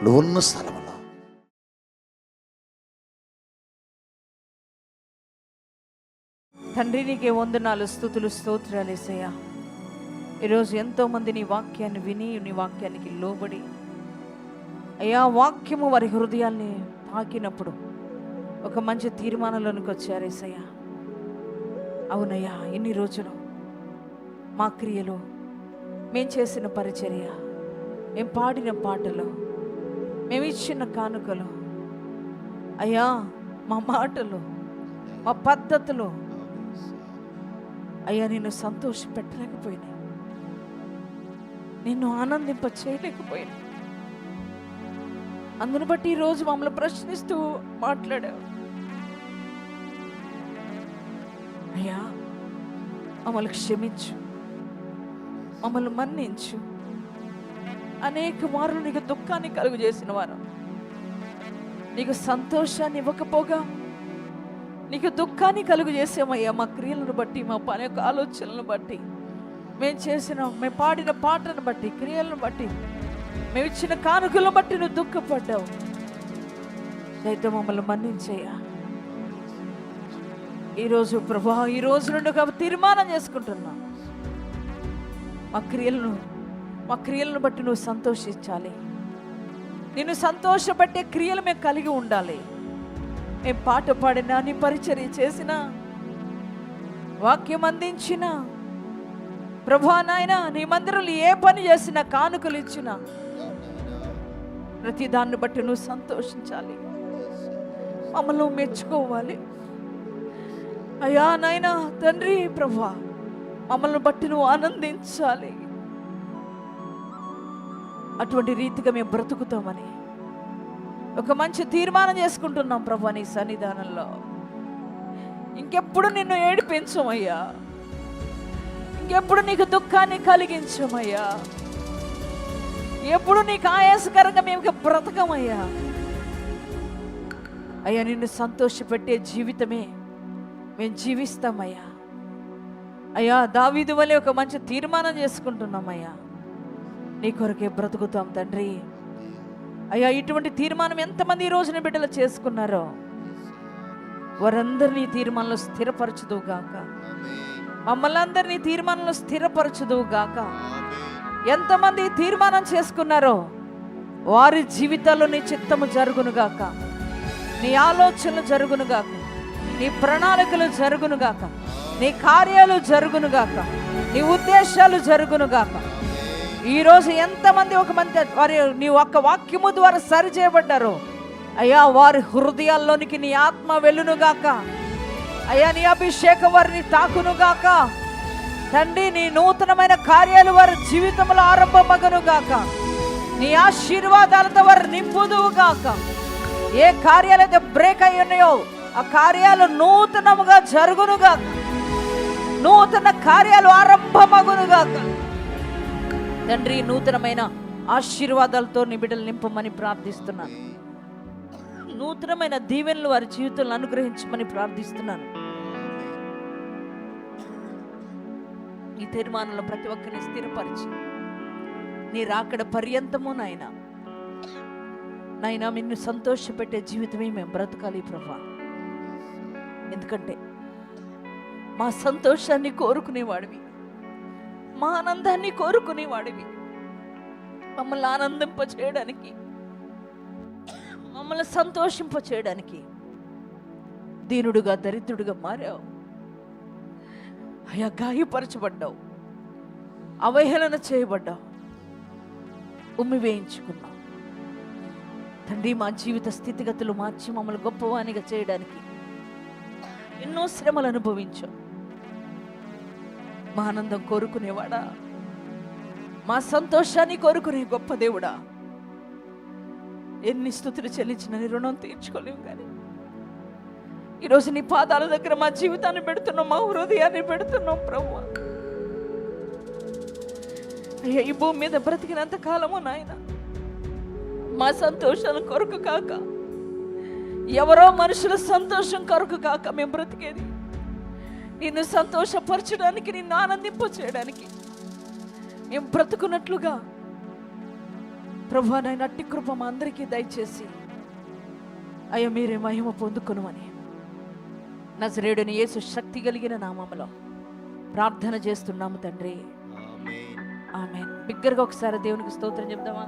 నువ్వున్న స్థలంలో తండ్రి నీకే వందనాలు, స్తుతులు, స్తోత్రాలు యేసయ్యా. ఈరోజు ఎంతోమంది నీ వాక్యాన్ని విని నీ వాక్యానికి లోబడి అయ్యా వాక్యము వారి హృదయాల్ని తాకినప్పుడు ఒక మంచి తీర్మానంలోనికి వచ్చారు యేసయ్యా. అవునయ్యా, ఇన్ని రోజులు మా క్రియలు, మేము చేసిన పరిచర్య, మేము పాడిన పాటలు, మేము ఇచ్చిన కానుకలు, అయ్యా మా మాటలు, మా పద్ధతులు అయ్యా నిన్ను సంతోష పెట్టలేకపోయినాయి, నిన్ను ఆనందింప చేయలేకపోయినా. అందును బట్టి ఈరోజు మమ్మల్ని ప్రశ్నిస్తూ మాట్లాడావు. అయ్యా మమ్మల్ని క్షమించు, మమ్మల్ని మన్నించు. అనేక మార్లు నీకు దుఃఖాన్ని కలుగు చేసిన వారు, నీకు సంతోషాన్ని ఇవ్వకపోగా నీకు దుఃఖాన్ని కలుగు చేసామయ్యా. మా క్రియలను బట్టి, మా పని యొక్క ఆలోచనలను బట్టి, మేము పాడిన పాటను బట్టి, క్రియలను బట్టి, మేము ఇచ్చిన కానుకలను బట్టి నువ్వు దుఃఖపడ్డావు. అయితే మమ్మల్ని మన్నించయ్యా. ఈరోజు ప్రభా, ఈ రోజు నుండి ఒక తీర్మానం చేసుకుంటున్నా, మా క్రియలను బట్టి నువ్వు సంతోషించాలి. నిన్ను సంతోషపెట్టే క్రియలు మేము కలిగి ఉండాలి. మేము పాట పాడినా, నీ పరిచర్య చేసిన, వాక్యం అందించిన ప్రభా నాయన, నీ మందిరంలో ఏ పని చేసినా, కానుకలు ఇచ్చినా ప్రతి దాన్ని బట్టి నువ్వు సంతోషించాలి, మమ్మల్ని నువ్వు మెచ్చుకోవాలి. అయ్యా నాయన తండ్రి ప్రభా, మమ్మల్ని బట్టి నువ్వు ఆనందించాలి. అటువంటి రీతిగా మేము బ్రతుకుతామని ఒక మంచి తీర్మానం చేసుకుంటున్నాం ప్రభా నీ సన్నిధానంలో. ఇంకెప్పుడు నిన్ను ఏడిపించమయ్యా, ఇంకెప్పుడు నీకు దుఃఖాన్ని కలిగించమయ్యా, ఎప్పుడు నీకు ఆయాసకరంగా మేము బ్రతకమయ్యా. అయ్యా నిన్ను సంతోషపెట్టే జీవితమే మేము జీవిస్తామయ్యా. అయ్యా దావీదు వలె ఒక మంచి తీర్మానం చేసుకుంటున్నామయ్యా, నీ కొరకే బ్రతుకుతాం తండ్రి. అయ్యా ఇటువంటి తీర్మానం ఎంతమంది ఈ రోజున బిడ్డలు చేసుకున్నారో వారందరినీ తీర్మానంలో స్థిరపరచుదువు గాక. మమ్మల్ని అందరినీ తీర్మానంలో స్థిరపరచుదువు గాక. ఎంతమంది తీర్మానం చేసుకున్నారో వారి జీవితాల్లో నీ చిత్తము జరుగునుగాక, నీ ఆలోచనలు జరుగునుగాక, నీ ప్రణాళికలు జరుగునుగాక, నీ కార్యాలు జరుగునుగాక, నీ ఉద్దేశాలు జరుగునుగాక. ఈరోజు ఎంతమంది ఒక మంది వారి నీ ఒక్క వాక్యము ద్వారా సరి చేయబడ్డారో అయ్యా వారి హృదయాల్లోనికి నీ ఆత్మ వెళ్ళునుగాక. అయ్యా నీ అభిషేకం వారిని తాకునుగాక తండ్రి. నీ నూతనమైన కార్యాలు వారి జీవితంలో ఆరంభమగునుగాక. నీ ఆశీర్వాదాలతో వారు నింపుదువుగాక. ఏ కార్యాలైతే బ్రేక్ అయి ఉన్నాయో ఆ కార్యాలు నూతనముగా జరుగునుగాక. నూతన కార్యాలు ఆరంభమగునుగాక తండ్రి. నూతనమైన ఆశీర్వాదాలతో నీ బిడ్డలు నింపమని ప్రార్థిస్తున్నాను. నూతనమైన దీవెనలు వారి జీవితంలో అనుగ్రహించమని ప్రార్థిస్తున్నాను. ఈ తీర్మానంలో ప్రతి ఒక్కరిని స్థిరపరిచి నీ రాకడ పర్యంతము నాయనా నిన్ను సంతోషపెట్టే జీవితమే మేము బ్రతకాలి ప్రభా. ఎందుకంటే మా సంతోషాన్ని కోరుకునేవాడివి, మా ఆనందాన్ని కోరుకునేవాడివి. మమ్మల్ని ఆనందింపచేయడానికి, మమ్మల్ని సంతోషింపచేయడానికి దీనుడుగా దరిద్రుడుగా మారావు. అయ్యా గాయపరచబడ్డావు, అవహేళన చేయబడ్డావు, ఉమ్మి వేయించుకున్నావు తండ్రి. మా జీవిత స్థితిగతులు మార్చి మమ్మల్ని గొప్పవానిగా చేయడానికి ఎన్నో శ్రమలు అనుభవించావు. మా ఆనందం కోరుకునేవాడా, మా సంతోషాన్ని కోరుకునే గొప్ప దేవుడా, ఎన్ని స్తుతులు చెల్లించిన నీ రుణం తీర్చుకోలేము. కానీ ఈరోజు నీ పాదాల దగ్గర మా జీవితాన్ని పెడుతున్నాం, మా హృదయాన్ని పెడుతున్నాం ప్రభువా. అయ్యా ఈ భూమి మీద బ్రతికినంత కాలము నాయన మా సంతోషాల కొరకు కాక, ఎవరో మనుషుల సంతోషం కొరకు కాక మేము బ్రతికేది నిన్ను సంతోషపరచడానికి, నిన్ను ఆనందింప చేయడానికి మేము బ్రతుకున్నట్లుగా ప్రభువా నాయన అట్టి కృప మా అందరికీ దయచేసి అయ్యా మీరే మహిమ పొందుకొనుమని నజరేయుడైన యేసు శక్తి కలిగిన నామములో ప్రార్థన చేస్తున్నాము తండ్రి. ఆమేన్. బిగ్గరగా ఒకసారి దేవునికి స్తోత్రం చెప్దామా?